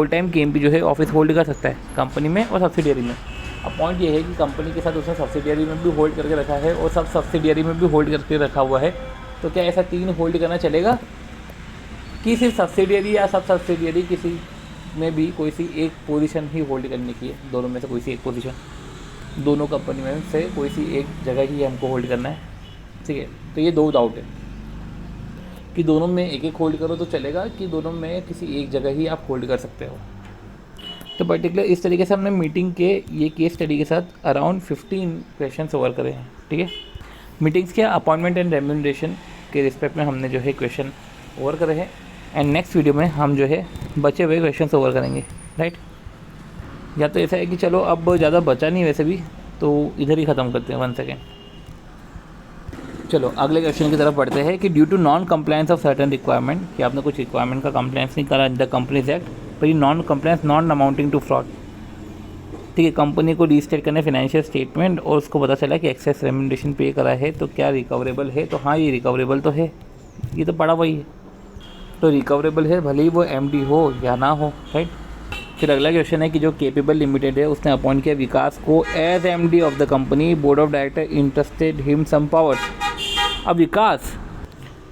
टाइम केएमपी जो है ऑफिस होल्ड कर सकता है कंपनी में और सब्सिडियरी में। अब पॉइंट ये है कि कंपनी के साथ उसने सब्सिडियरी में भी होल्ड करके रखा है और सब सब्सिडियरी में भी होल्ड करके रखा हुआ है, तो क्या ऐसा 3 होल्ड करना चलेगा कि सिर्फ सब्सिडियरी या सब सब्सिडियरी किसी में भी कोई सी एक पोजीशन ही होल्ड करने की है, दोनों में से कोई सी एक पोजीशन, दोनों कंपनी में से कोई सी एक जगह ही हमको होल्ड करना है, ठीक है। तो ये 2 डाउट है कि दोनों में एक एक होल्ड करो तो चलेगा कि दोनों में किसी एक जगह ही आप होल्ड कर सकते हो। तो पर्टिकुलर इस तरीके से हमने मीटिंग के ये केस स्टडी के साथ अराउंड 15 क्वेश्चन ओवर करे हैं, ठीक है। मीटिंग्स के अपॉइंटमेंट एंड रेम्यूनरेशन के रिस्पेक्ट में हमने जो है क्वेश्चन ओवर करे हैं एंड नेक्स्ट वीडियो में हम जो है बचे हुए क्वेश्चन ओवर करेंगे, राइट। या तो ऐसा है कि चलो अब ज़्यादा बचा नहीं वैसे भी, तो इधर ही ख़त्म करते हैं 1 सेकेंड। चलो अगले क्वेश्चन की तरफ बढ़ते हैं कि due to non compliance of certain requirement, कि आपने कुछ रिक्वायरमेंट का कंप्लायंस नहीं करा इन द कंपनीज एक्ट, पर ये non compliance non amounting to fraud, ठीक है। कंपनी को रीस्टेट करने फाइनेंशियल स्टेटमेंट और उसको पता चला कि एक्सेस रेम्यूनरेशन पे करा है, तो क्या रिकवरेबल है, तो हाँ ये रिकवरेबल तो है, ये तो पड़ा वही है, तो रिकवरेबल है भले ही वो एमडी हो या ना हो, राइट। फिर अगला क्वेश्चन है कि जो केपेबल लिमिटेड है उसने अपॉइंट किया विकास को as MD of the company, board of director interested him some powers. अब विकास,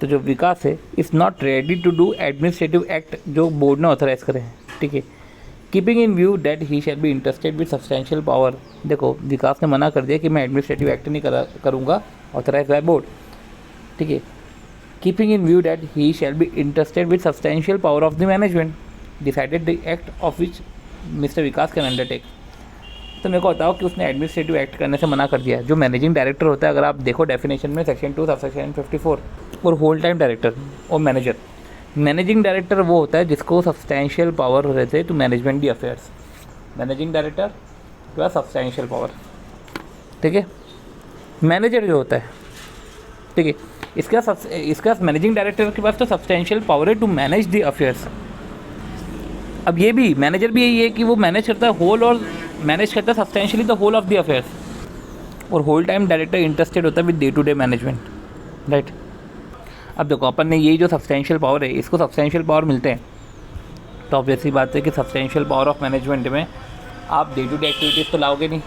तो जो विकास है is not ready to do administrative act जो बोर्ड ने ऑथराइज करे हैं, ठीक है, keeping in view that he shall be interested with substantial power. देखो विकास ने मना कर दिया कि मैं एडमिनिस्ट्रेटिव एक्ट नहीं करूँगा ऑथराइज बाय बोर्ड, ठीक है। Keeping in view that he shall be interested with substantial power of the management decided the act of which mister Vikas can undertake. तो मेरे को बताओ कि उसने एडमिनिस्ट्रेटिव एक्ट करने से मना कर दिया। जो मैनेजिंग डायरेक्टर होता है, अगर आप देखो डेफिनेशन में सेक्शन 2 सबसेक्शन 54, और होल टाइम डायरेक्टर और मैनेजर, मैनेजिंग डायरेक्टर वो होता है जिसको सब्सटेंशियल पावर रहते हैं to management the affairs, managing director के पास सब्सटेंशियल पावर, ठीक है। मैनेजर जो होता है, ठीक है, इसका मैनेजिंग डायरेक्टर के पास तो सब्सटेंशियल पावर है टू मैनेज द अफेयर्स। अब ये भी मैनेजर भी यही है कि वो मैनेज करता है होल और मैनेज करता है substantially the whole of the affairs. और होल टाइम डायरेक्टर इंटरेस्टेड होता है with day to day management, right. अब देखो अपन ने यही जो सब्सटेंशियल पावर है, इसको सब्सटेंशियल पावर मिलते हैं, तो ऑब्वियसली बात है कि सब्सटेंशियल पावर ऑफ मैनेजमेंट में आप डे टू डे एक्टिविटीज़ तो लाओगे नहीं,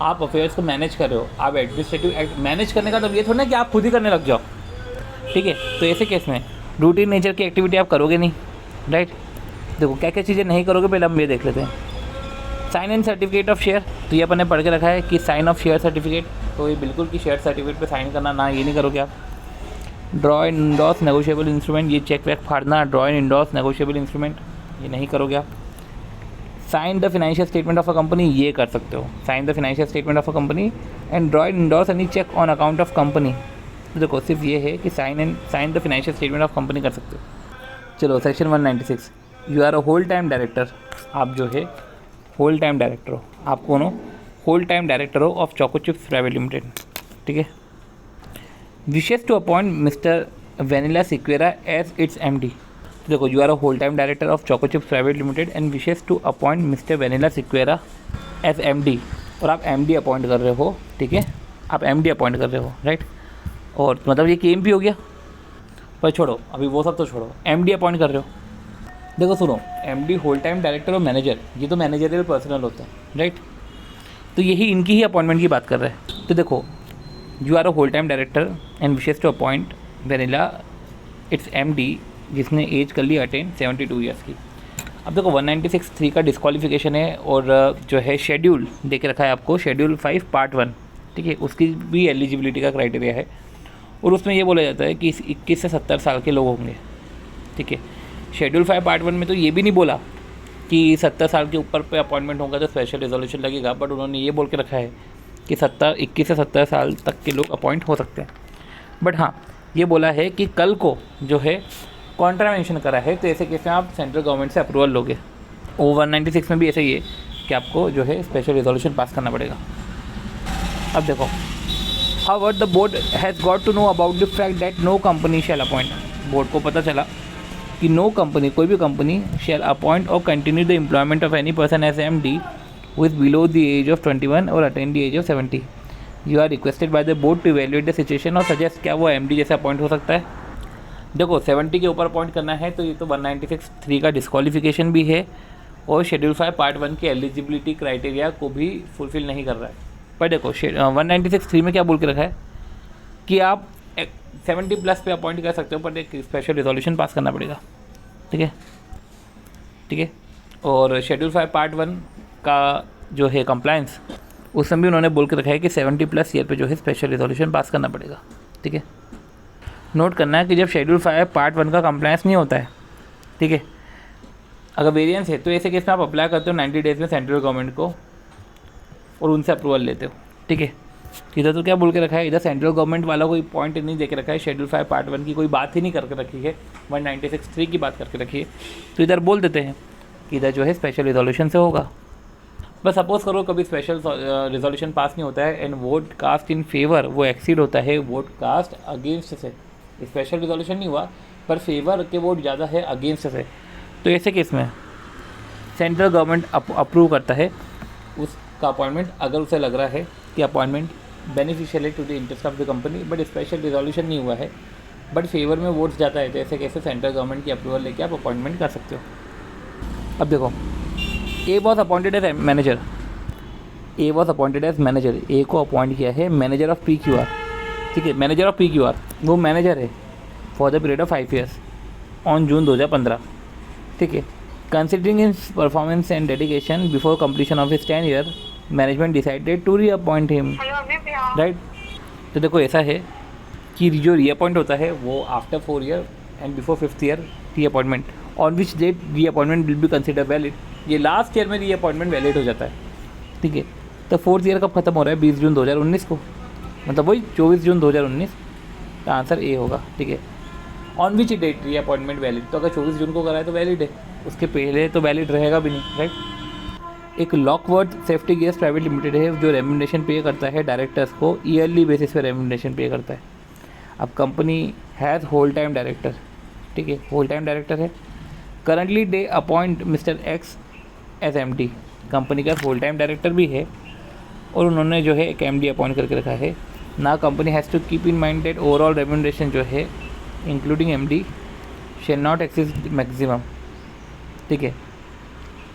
आप अफेयर्स को मैनेज कर रहे हो। आप एडमिनिस्ट्रेटिव मैनेज करने का तो ये थोड़ा ना कि आप खुद ही करने लग जाओ, ठीक है। तो ऐसे केस में रूटीन नेचर की एक्टिविटी आप करोगे नहीं, राइट। देखो क्या क्या चीज़ें नहीं करोगे, पहले हम ये देख लेते हैं। Sign and certificate of share, तो ये अपन ने पढ़ के रखा है कि साइन ऑफ शेयर सर्टिफिकेट, तो ये बिल्कुल कि शेयर सर्टिफिकेट पे साइन करना ना, ये नहीं करोगे आप। Draw and endorse negotiable instrument, ये चेक वेक फाड़ना, draw and endorse negotiable instrument, ये नहीं करोगे आप। Sign the financial statement of a company, ये कर सकते हो, sign the financial statement of a company and draw and endorse any cheque on account of company. तो देखो सिर्फ ये है कि sign the financial statement of company कर सकते हो। चलो section 196, you are a whole time director, आप जो है होल टाइम डायरेक्टर हो, आप कौन हो, होल टाइम डायरेक्टर हो of Choco Chips private limited, ठीक है। Wishes to appoint Mr Vanilla Sequeira as its MD, तो देखो you are a whole time director of Choco Chips private limited and wishes to appoint Mr Vanilla Sequeira as MD, और आप MD appoint कर रहे हो, ठीक है, आप एमडी अपॉइंट कर रहे हो, राइट। और मतलब ये केम भी हो गया, पर छोड़ो अभी वो सब तो छोड़ो, एमडी अपॉइंट कर रहे हो। देखो सुनो, एमडी होल टाइम डायरेक्टर और मैनेजर, ये तो मैनेजरियल पर्सनल होते हैं, राइट। तो यही इनकी ही अपॉइंटमेंट की बात कर रहे हैं। तो देखो you are a whole time director and wishes to appoint Vanilla its MD, जिसने एज कर ली अटेन 72 ईयर्स की। अब देखो 196(3) का डिस्क्वालिफिकेशन है, और जो है शेड्यूल देख रखा है आपको, शेड्यूल 5 पार्ट 1, ठीक है, उसकी भी एलिजिबिलिटी का क्राइटेरिया है, और उसमें ये बोला जाता है कि 21 से 70 साल के लोग होंगे, ठीक है। शेड्यूल 5 पार्ट 1 में तो ये भी नहीं बोला कि 70 साल के ऊपर पे अपॉइंटमेंट होगा तो स्पेशल रिजोल्यूशन लगेगा, बट उन्होंने ये बोल के रखा है कि 21 से 70 साल तक के लोग अपॉइंट हो सकते हैं। बट हाँ, ये बोला है कि कल को जो है कॉन्ट्रावेंशन करा है, तो ऐसे केस में आप सेंट्रल गवर्नमेंट से अप्रूवल लोगे। और 196 में भी ऐसे ही है कि आपको जो है स्पेशल रिजोल्यूशन पास करना पड़ेगा। अब देखो, however the board has got to know about the fact that no company shall appoint, board को पता चला कि नो कंपनी, कोई भी कंपनी शैल अपॉइंट और continue the employment of any person as MD who is below the age of 21 और attain the age of 70. You are requested by the board to evaluate the situation और suggest क्या वो MD जैसे appoint हो सकता है। देखो 70 के ऊपर अपॉइंट करना है तो ये तो 196(3) का डिस्क्वालिफिकेशन भी है, और शेड्यूल 5 पार्ट 1 के एलिजिबिलिटी क्राइटेरिया को भी फुलफिल नहीं कर रहा है। पर देखो 196(3) में क्या बोल के रखा है कि आप 70+ पे अपॉइंट कर सकते हो, पर एक स्पेशल रिजोल्यूशन पास करना पड़ेगा, ठीक है, ठीक है। और शेड्यूल 5 पार्ट 1 का जो है कंप्लायंस, उसमें भी उन्होंने बोल के रखा है कि 70+ ईयर पे जो है स्पेशल रिजोल्यूशन पास करना पड़ेगा, ठीक है। नोट करना है कि जब शेड्यूल 5 पार्ट 1 का कंप्लायंस नहीं होता है, ठीक है, अगर वेरिएंस है तो ऐसे केस में आप अप्लाई करते हो 90 डेज़ में सेंट्रल गवर्नमेंट को और उनसे अप्रूवल लेते हो, ठीक है। इधर तो क्या बोल के रखा है, इधर सेंट्रल गवर्नमेंट वाला कोई पॉइंट नहीं दे के रखा है, शेड्यूल 5 पार्ट 1 की कोई बात ही नहीं करके रखी है, 196(3) की बात करके रखी है। तो इधर बोल देते हैं कि इधर जो है स्पेशल रिजोल्यूशन से होगा। बस सपोज़ करो कभी स्पेशल रिजोल्यूशन पास नहीं होता है and vote cast in favour वो एक्सीड होता है वोट कास्ट अगेंस्ट से, स्पेशल रिजोल्यूशन नहीं हुआ पर फेवर के वोट ज़्यादा है अगेंस्ट से, तो ऐसे केस में सेंट्रल गवर्नमेंट अप्रूव करता है उसका अपॉइंटमेंट, अगर उसे लग रहा है कि अपॉइंटमेंट बेनिफिशियल है to the interest of the company, but special resolution नहीं हुआ है, बट फेवर में वोट्स जाता है, तो ऐसे कैसे सेंट्रल गवर्नमेंट की अप्रूवल लेके आप अपॉइंटमेंट कर सकते हो। अब देखो, A was appointed as manager, A was appointed as manager, A को अपॉइंट किया है मैनेजर ऑफ PQR, ठीक है, मैनेजर ऑफ PQR वो मैनेजर है for the period of 5 years on June 2015, ठीक है। Considering his performance and dedication before completion of his 10 year management decided to reappoint him, right. तो देखो ऐसा है कि जो रीअपॉइंट होता है वो after 4 year and before 5th year reappointment, on which date reappointment will be consider valid, ये लास्ट ईयर में रीअपॉइंटमेंट वैलिड हो जाता है, ठीक है। तो 4th ईयर कब खत्म हो रहा है, 20 जून 2019 को, मतलब वही 24 जून 2019 का आंसर ए होगा, ठीक है। On which date reappointment valid, तो अगर 24 जून को करा है तो वैलिड है, उसके पहले तो वैलिड रहेगा भी नहीं, राइट। एक लॉकवर्थ सेफ्टी गैस प्राइवेट लिमिटेड है जो रेम्यूनरेशन पे करता है डायरेक्टर्स को, ईयरली बेसिस पे रेम्यूनरेशन पे करता है। अब company has whole time director, ठीक है, होल टाइम डायरेक्टर है। Currently they appoint mister X as MD, company का होल टाइम डायरेक्टर भी है और उन्होंने जो है एक एमडी अपॉइंट करके रखा है ना। Company has to keep in mind that overall remuneration जो है including MD shall not exceed maximum, ठीक है।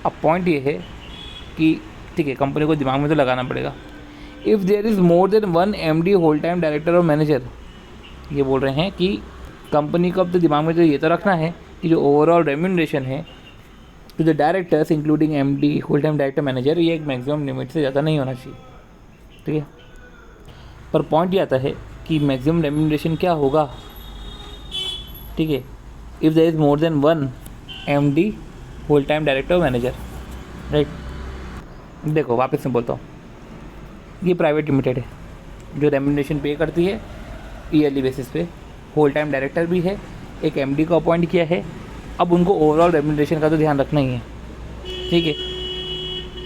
अब पॉइंट ये है कि ठीक है, कंपनी को दिमाग में तो लगाना पड़ेगा। If there is more than one MD whole time director और मैनेजर, ये बोल रहे हैं कि कंपनी को अब तो दिमाग में तो ये तो रखना है कि जो ओवरऑल रेम्यूनरेशन है to the directors including MD whole time director manager, ये एक मैक्सिमम लिमिट से ज़्यादा नहीं होना चाहिए, ठीक है। पर पॉइंट ये आता है कि मैक्सिमम रेम्यूनरेशन क्या होगा, ठीक है, if there is more than one MD whole time director manager, right. देखो वापस से बोलता हूँ, ये प्राइवेट लिमिटेड है जो रेम्यूनरेशन पे करती है ईयरली बेसिस पे, होल टाइम डायरेक्टर भी है, एक एमडी को अपॉइंट किया है। अब उनको ओवरऑल रेम्यूनरेशन का तो ध्यान रखना ही है, ठीक है,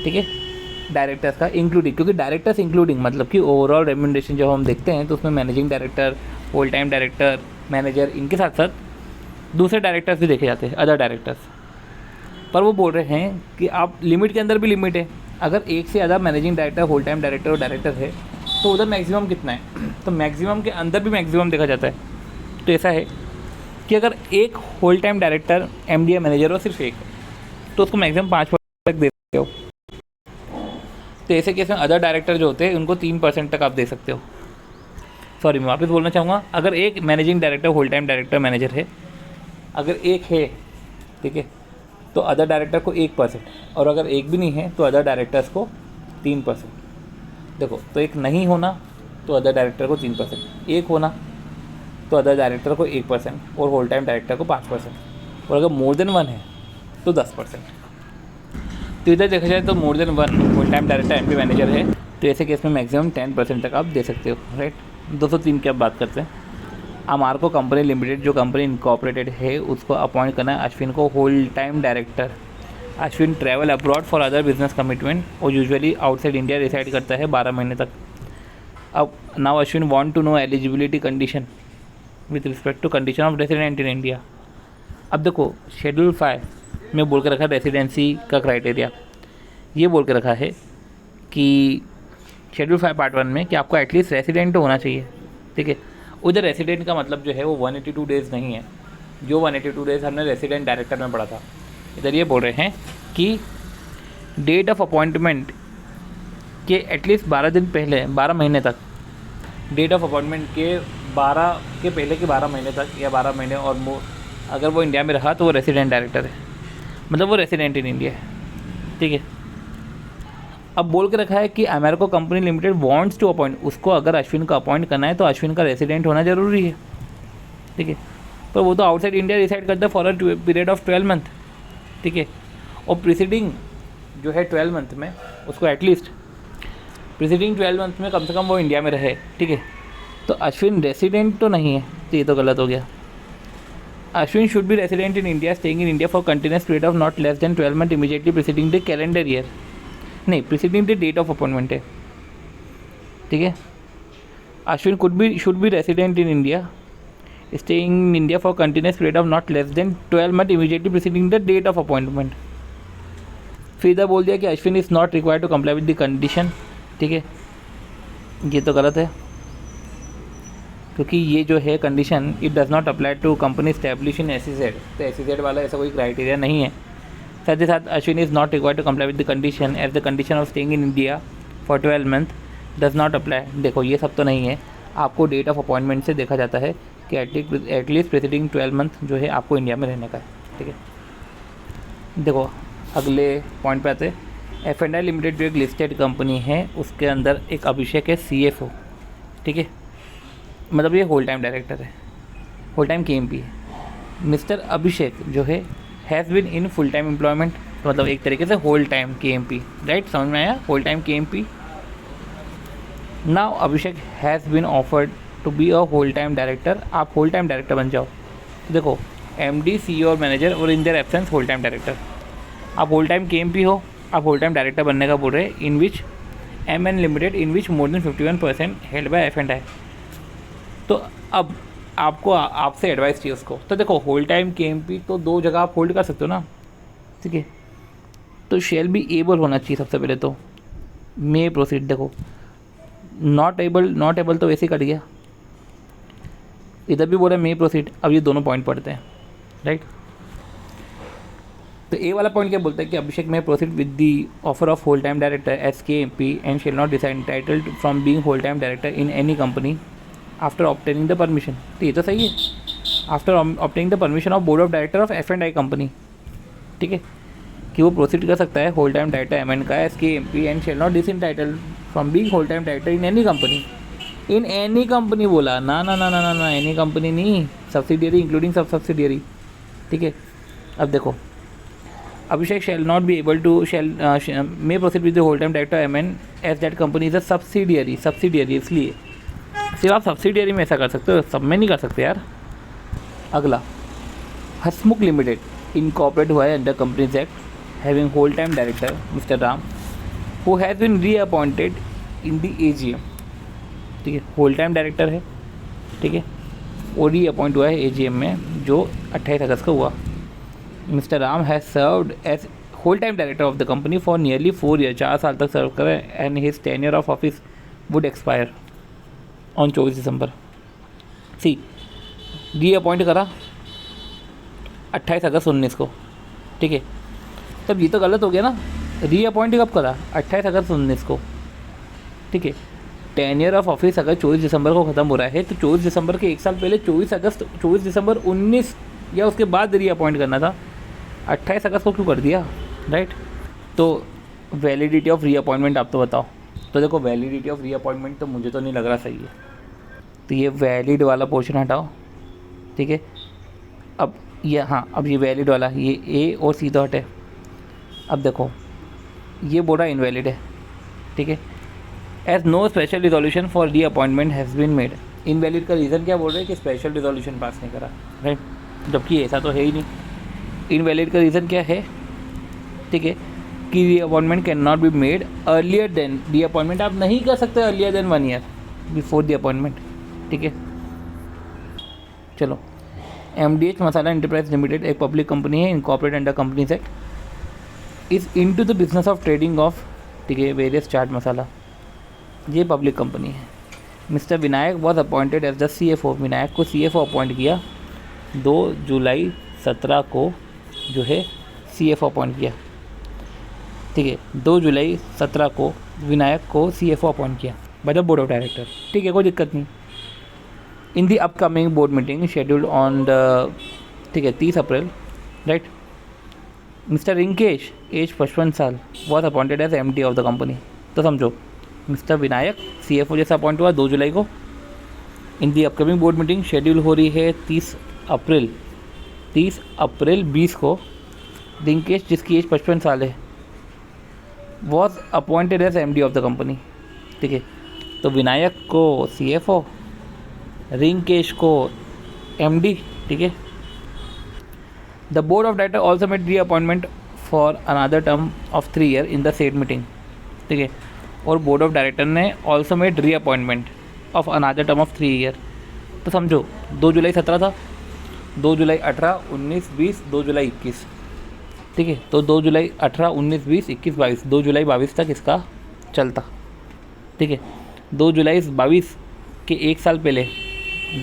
ठीक है, डायरेक्टर्स का इंक्लूडिंग, क्योंकि डायरेक्टर्स इंक्लूडिंग मतलब कि ओवरऑल रेम्यूनरेशन जब हम देखते हैं तो उसमें managing director, whole time director, manager, इनके साथ साथ दूसरे डायरेक्टर्स भी देखे जाते हैं, अदर डायरेक्टर्स। पर वो बोल रहे हैं कि आप लिमिट के अंदर भी लिमिट है, अगर एक से ज़्यादा managing director, whole time director और डायरेक्टर है तो उधर मैक्सिमम कितना है, तो मैक्सिमम के अंदर भी मैक्सिमम देखा जाता है। तो ऐसा है कि अगर एक होल टाइम डायरेक्टर एमडी या मैनेजर हो, सिर्फ एक, तो उसको मैक्सिमम 5% तक दे सकते हो। तो ऐसे केस में अदर डायरेक्टर जो होते हैं उनको 3% तक आप दे सकते हो। सॉरी, मैं वापस बोलना चाहूँगा, अगर एक managing director, whole time director, manager है, अगर एक है, ठीक है, तो अदर डायरेक्टर को 1%, और अगर एक भी नहीं है तो अदर डायरेक्टर्स को 3%। देखो, तो एक नहीं होना तो अदर डायरेक्टर को 3%, एक होना तो अदर डायरेक्टर को 1% और होल टाइम डायरेक्टर को 5%, और अगर मोर देन वन है तो 10%। तो इधर देखा जाए तो more than one whole time director MD manager है, तो ऐसे केस में मैक्सिमम 10% तक आप दे सकते हो, राइट। 203 की अब बात करते हैं। अमारको कंपनी लिमिटेड जो कंपनी इनकॉर्पोरेटेड है उसको अपॉइंट करना है अश्विन को whole time director. Ashwin travel abroad for other business commitment और यूजुअली आउटसाइड इंडिया रिसाइड करता है 12 महीने तक। अब now Ashwin want to know eligibility condition with respect to condition of resident in India. अब देखो, शेड्यूल 5 में बोल के रखा है रेसिडेंसी का क्राइटेरिया, ये बोल के रखा है कि शेड्यूल 5 पार्ट 1 में कि आपको एटलीस्ट रेसिडेंट होना चाहिए, ठीक है। उधर रेसिडेंट का मतलब जो है वो 182 डेज़ नहीं है, जो 182 डेज़ हमने रेसिडेंट डायरेक्टर में पढ़ा था। इधर ये बोल रहे हैं कि डेट ऑफ अपॉइंटमेंट के एटलीस्ट 12 दिन पहले, 12 महीने तक, डेट ऑफ अपॉइंटमेंट के 12 के पहले के 12 महीने तक या 12 महीने और मोर अगर वो इंडिया में रहा तो वो रेसिडेंट डायरेक्टर है, मतलब वो रेसिडेंट इन इंडिया है, ठीक है। अब बोल के रखा है कि Americo company limited wants to appoint, उसको अगर अश्विन को अपॉइंट करना है तो अश्विन का रेसिडेंट होना ज़रूरी है, ठीक है। पर वो तो आउटसाइड इंडिया रिसाइड करता है for a period of 12 month, ठीक है। और प्रीसीडिंग जो है 12 मंथ में उसको एटलीस्ट प्रीसीडिंग 12 मंथ में कम से कम वो इंडिया में रहे, ठीक है। तो अश्विन रेसिडेंट तो नहीं है, तो ये तो गलत हो गया। Ashwin should be resident in India staying in India for continuous period of not less than 12 month immediately preceding the calendar year, नहीं, preceding the date of appointment है, ठीक है। Ashwin should be resident in India staying in India for continuous period of not less than 12 month immediately preceding the date of appointment. फिर इधर बोल दिया कि Ashwin is not required to comply with the condition, ठीक है। ये तो गलत है, क्योंकि ये जो है condition it does not apply to company establish in SEZ, तो SEZ वाला ऐसा कोई क्राइटेरिया नहीं है। साथ ही साथ Ashwin is not required to comply with the condition as the condition of staying in India for 12 month does not apply. देखो, ये सब तो नहीं है, आपको डेट ऑफ अपॉइंटमेंट से देखा जाता है कि एटलीस्ट प्रीसीडिंग 12 मंथ जो है आपको इंडिया में रहने का है, ठीक है। देखो अगले पॉइंट पे आते हैं। F&I लिमिटेड जो एक लिस्टेड कंपनी है उसके अंदर एक अभिषेक है CFO, ठीक है, मतलब ये होल टाइम डायरेक्टर है, होल टाइम KMP है। मिस्टर अभिषेक जो है has been in full time employment, मतलब एक तरीके से होल टाइम KMP, राइट, समझ में आया, whole time KMP। Now Abhishek has been offered to be a whole time director, आप होल टाइम डायरेक्टर बन जाओ। देखो MD CEO और मैनेजर और in their absence whole time director, आप होल टाइम KMP हो आप होल टाइम डायरेक्टर बनने का बोल रहे हैं, इन विच MN limited in which more than 51% held by F&I। तो अब आपको आपसे एडवाइस चाहिए उसको। तो देखो होल टाइम KMP तो 2 जगह आप होल्ड कर सकते हो ना, ठीक है। तो शेल बी एबल होना चाहिए सबसे पहले तो। मे प्रोसीड, देखो नॉट एबल तो वैसे ही कट गया, इधर भी बोला मे प्रोसीड। अब ये दोनों पॉइंट पढ़ते हैं, राइट। तो ए वाला पॉइंट क्या बोलता है कि Abhishek may proceed with the offer of whole time director as KMP and shall not disentitled from being whole time director in any company after obtaining the permission. तो ये तो सही है, after obtaining the permission of board of director of F&I company, ठीक है, कि वो proceed कर सकता है होल टाइम डायरेक्टर MN का as KMP and shall not disentitled from being whole time director in any company. In any company बोला ना ना ना ना ना ना, एनी कंपनी नहीं, सब्सिडियरी इंक्लूडिंग सब सब्सिडियरी, ठीक है। अब देखो Abhishek shall not be able to may proceed with the whole time director MN as that company is a subsidiary, इसलिए सिर्फ आप सब्सिडियरी में ऐसा कर सकते हो, सब में नहीं कर सकते यार। अगला, हसमुख लिमिटेड इनकॉर्पोरेट हुआ है under companies act having whole time director Mr Ram who has been reappointed in the AGM, ठीक है। होल टाइम डायरेक्टर है, ठीक है, और रीअपॉइंट हुआ है AGM में जो 28 अगस्त को हुआ। Mr Ram has served as whole time director of the company for nearly 4 year, 4 साल तक सर्व करें, and his tenure of office would expire on 24 दिसंबर। सी रीअपॉइंट करा 28 अगस्त 19 को, ठीक है। तब ये तो गलत हो गया ना, रीअपॉइंट कब करा? 28 अगस्त 19 को, ठीक है। टेन्योर ऑफ ऑफिस अगर 24 दिसंबर को ख़त्म हो रहा है तो 24 दिसंबर के 1 साल पहले 24 दिसंबर 19 या उसके बाद रीअपॉइंट करना था, 28 अगस्त को क्यों कर दिया, राइट। तो वैलिडिटी ऑफ रीअपॉइंटमेंट आप तो बताओ। तो देखो वैलिडिटी ऑफ रीअपॉइंटमेंट तो मुझे तो नहीं लग रहा सही है, तो ये वैलिड वाला पोर्शन हटाओ, ठीक है। अब ये हाँ, अब ये वैलिड वाला, ये A और C तो हटे। अब देखो ये बोल रहा इनवैलिड है, ठीक है। As no special resolution for reappointment has been made. Invalid का रीज़न क्या बोल रहे हैं कि स्पेशल रिजोल्यूशन पास नहीं करा, राइट, जबकि ऐसा तो है ही नहीं। इनवैलिड का रीज़न क्या है, ठीक है, कि reappointment can not be made earlier than, reappointment आप नहीं कर सकते earlier than 1 year before the appointment, ठीक है। चलो, MDH मसाला एंटरप्राइज लिमिटेड एक पब्लिक कंपनी है incorporate under companies act, is into the business of trading of, ठीक है, वेरियस चाट मसाला, ये पब्लिक कंपनी है। Mr Vinayak was appointed as the CFO, Vinayak को CFO अपॉइंट किया 2 जुलाई 17 को जो है CFO अपॉइंट किया, ठीक है। 2 जुलाई 17 को विनायक को CFO अपॉइंट किया by the board of director, ठीक है, कोई दिक्कत नहीं। In the upcoming board meeting scheduled on the, ठीक है, 30 April, right, mister Rinkesh as 55 साल was appointed as MD of the company. तो समझो मिस्टर विनायक CFO जैसा अपॉइंट हुआ 2 जुलाई को। In the upcoming board meeting schedule हो रही है 30 अप्रैल 20 को। रिंकेश जिसकी एज 55 साल है was appointed as MD of the company, ठीक है। तो विनायक को CFO, रिंकेश को MD, ठीक है। The board of director also made reappointment for another term of 3 year in the set meeting, ठीक है। और बोर्ड ऑफ डायरेक्टर ने also made reappointment of another term of 3 year. तो समझो 2 जुलाई 17 था, 2 जुलाई 18, 19, 20, 2 जुलाई 21, ठीक है। तो 2 जुलाई 18, 19, 20, 21, 22, 2 जुलाई 22 तक इसका चलता, ठीक है। 2 जुलाई 22 के 1 साल पहले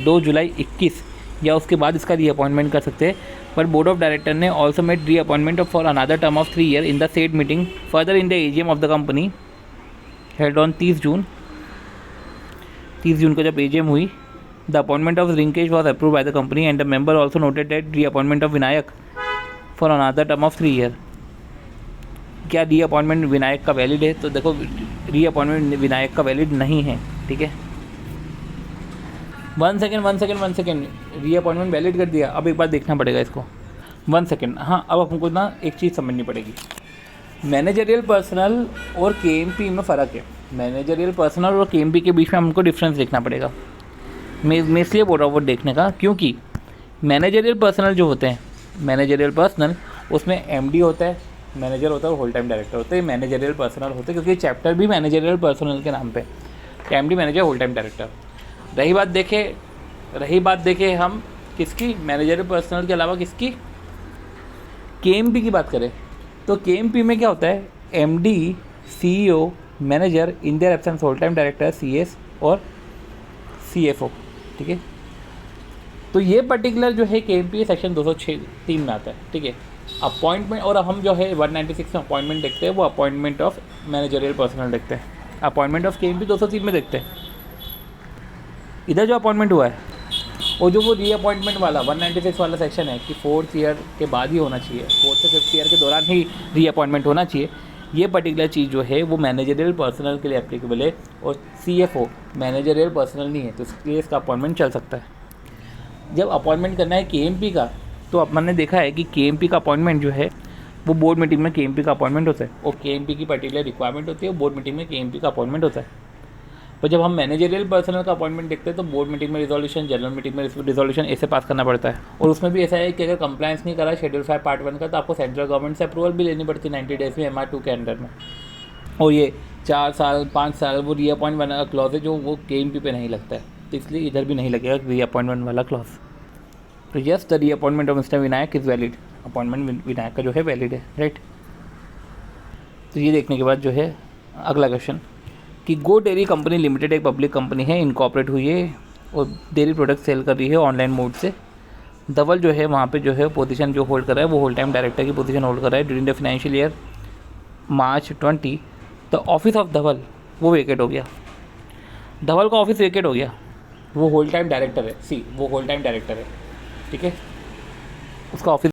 2 जुलाई 21 या उसके बाद इसका रीअपॉइंटमेंट कर सकते हैं, पर बोर्ड ऑफ डायरेक्टर ने also made reappointment for another term of 3 year in the set meeting further in the AGM of the company held on 30 जून को जब AGM हुई। The appointment of Rinkesh was approve by the company and the member also noted that reappointment of Vinayak for another term of 3 year. क्या reappointment Vinayak का valid है? तो देखो reappointment Vinayak का valid नहीं है, ठीक है। 1 सेकेंड, रीअपॉइंटमेंट वैलिड कर दिया। अब एक बार देखना पड़ेगा इसको, 1 सेकेंड। हाँ, अब हमको ना एक चीज़ समझनी पड़ेगी, मैनेजरियल पर्सनल और KMP में फ़र्क है। मैनेजरियल पर्सनल और KMP के बीच में हमको डिफरेंस देखना पड़ेगा। मैं इसलिए बोल रहा हूँ वो देखने का, क्योंकि मैनेजरियल पर्सनल जो होते हैं, मैनेजरियल पर्सनल उसमें MD होता है, मैनेजर होता है और होल टाइम डायरेक्टर होते हैं, मैनेजरियल पर्सनल होते हैं, क्योंकि चैप्टर भी मैनेजरियल पर्सनल के नाम पे, MD manager whole time director. रही बात देखें हम किसकी, मैनेजरियल पर्सनल के अलावा किसकी, केएमपी की बात करें तो केएमपी में क्या होता है, MD, CEO, manager, in their absence whole time director, CS और सीएफओ। ठीक है, तो ये पर्टिकुलर जो है केएमपी सेक्शन 206(3) में आता है। ठीक है, अपॉइंटमेंट, और हम जो है 196 में अपॉइंटमेंट देखते हैं, वो अपॉइंटमेंट ऑफ मैनेजरियल पर्सनल देखते हैं, अपॉइंटमेंट ऑफ केएमपी 203 में देखते हैं। इधर जो अपॉइंटमेंट हुआ है और जो वो रीअपॉइंटमेंट वाला 196 वाला सेक्शन है कि 4th ईयर के बाद ही होना चाहिए, 4th से 5th ईयर के दौरान ही रीअपॉइंटमेंट होना चाहिए, ये पर्टिकुलर चीज़ जो है वो मैनेजरियल पर्सनल के लिए एप्लीकेबल है, और सीएफओ मैनेजरियल पर्सनल नहीं है, तो इसलिए इसका अपॉइंटमेंट चल सकता है। जब अपॉइंटमेंट करना है केएमपी का, तो अपन ने देखा है कि केएमपी का अपॉइंटमेंट जो है वो बोर्ड मीटिंग में केएमपी का अपॉइंटमेंट होता है, और केएमपी की पर्टिकुलर रिक्वायरमेंट होती है, बोर्ड मीटिंग में केएमपी का अपॉइंटमेंट होता है। पर जब हम मैनेजरियल पर्सनल का अपॉइंटमेंट देखते हैं तो बोर्ड मीटिंग में रिजोल्यूशन, जनरल मीटिंग में रिजोल्यूशन ऐसे पास करना पड़ता है, और उसमें भी ऐसा है कि अगर कंप्लायंस नहीं करा शेड्यूल 5 पार्ट 1 का, तो आपको सेंट्रल गवर्नमेंट से अप्रूवल भी लेनी पड़ती है 90 डेज़ में MR2 के अंडर में। और ये 4 साल 5 साल वो रीअपॉइंट वाला क्लॉज है जो वो केएमपी पे नहीं लगता है, तो इसलिए इधर भी नहीं लगेगा रीअपॉइंटमेंट वाला क्लॉज। तो yes, the reappointment of mister Vinayak is valid, appointment Vinayak का जो है वैलिड है, राइट। तो ये देखने के बाद जो है अगला क्वेश्चन कि गो डेयरी कंपनी लिमिटेड एक पब्लिक कंपनी है, इनकॉर्पोरेट हुई है और डेयरी प्रोडक्ट सेल कर रही है ऑनलाइन मोड से। धवल जो है वहाँ पे जो है पोजीशन जो होल्ड कर रहा है वो होल टाइम डायरेक्टर की पोजीशन होल्ड कर रहा है during the financial year March 20। The office of Dhaval वो वेकेट हो गया, धवल का ऑफिस वेकेट हो गया, वो होल टाइम डायरेक्टर है, वो होल टाइम डायरेक्टर है, ठीक है, उसका ऑफिस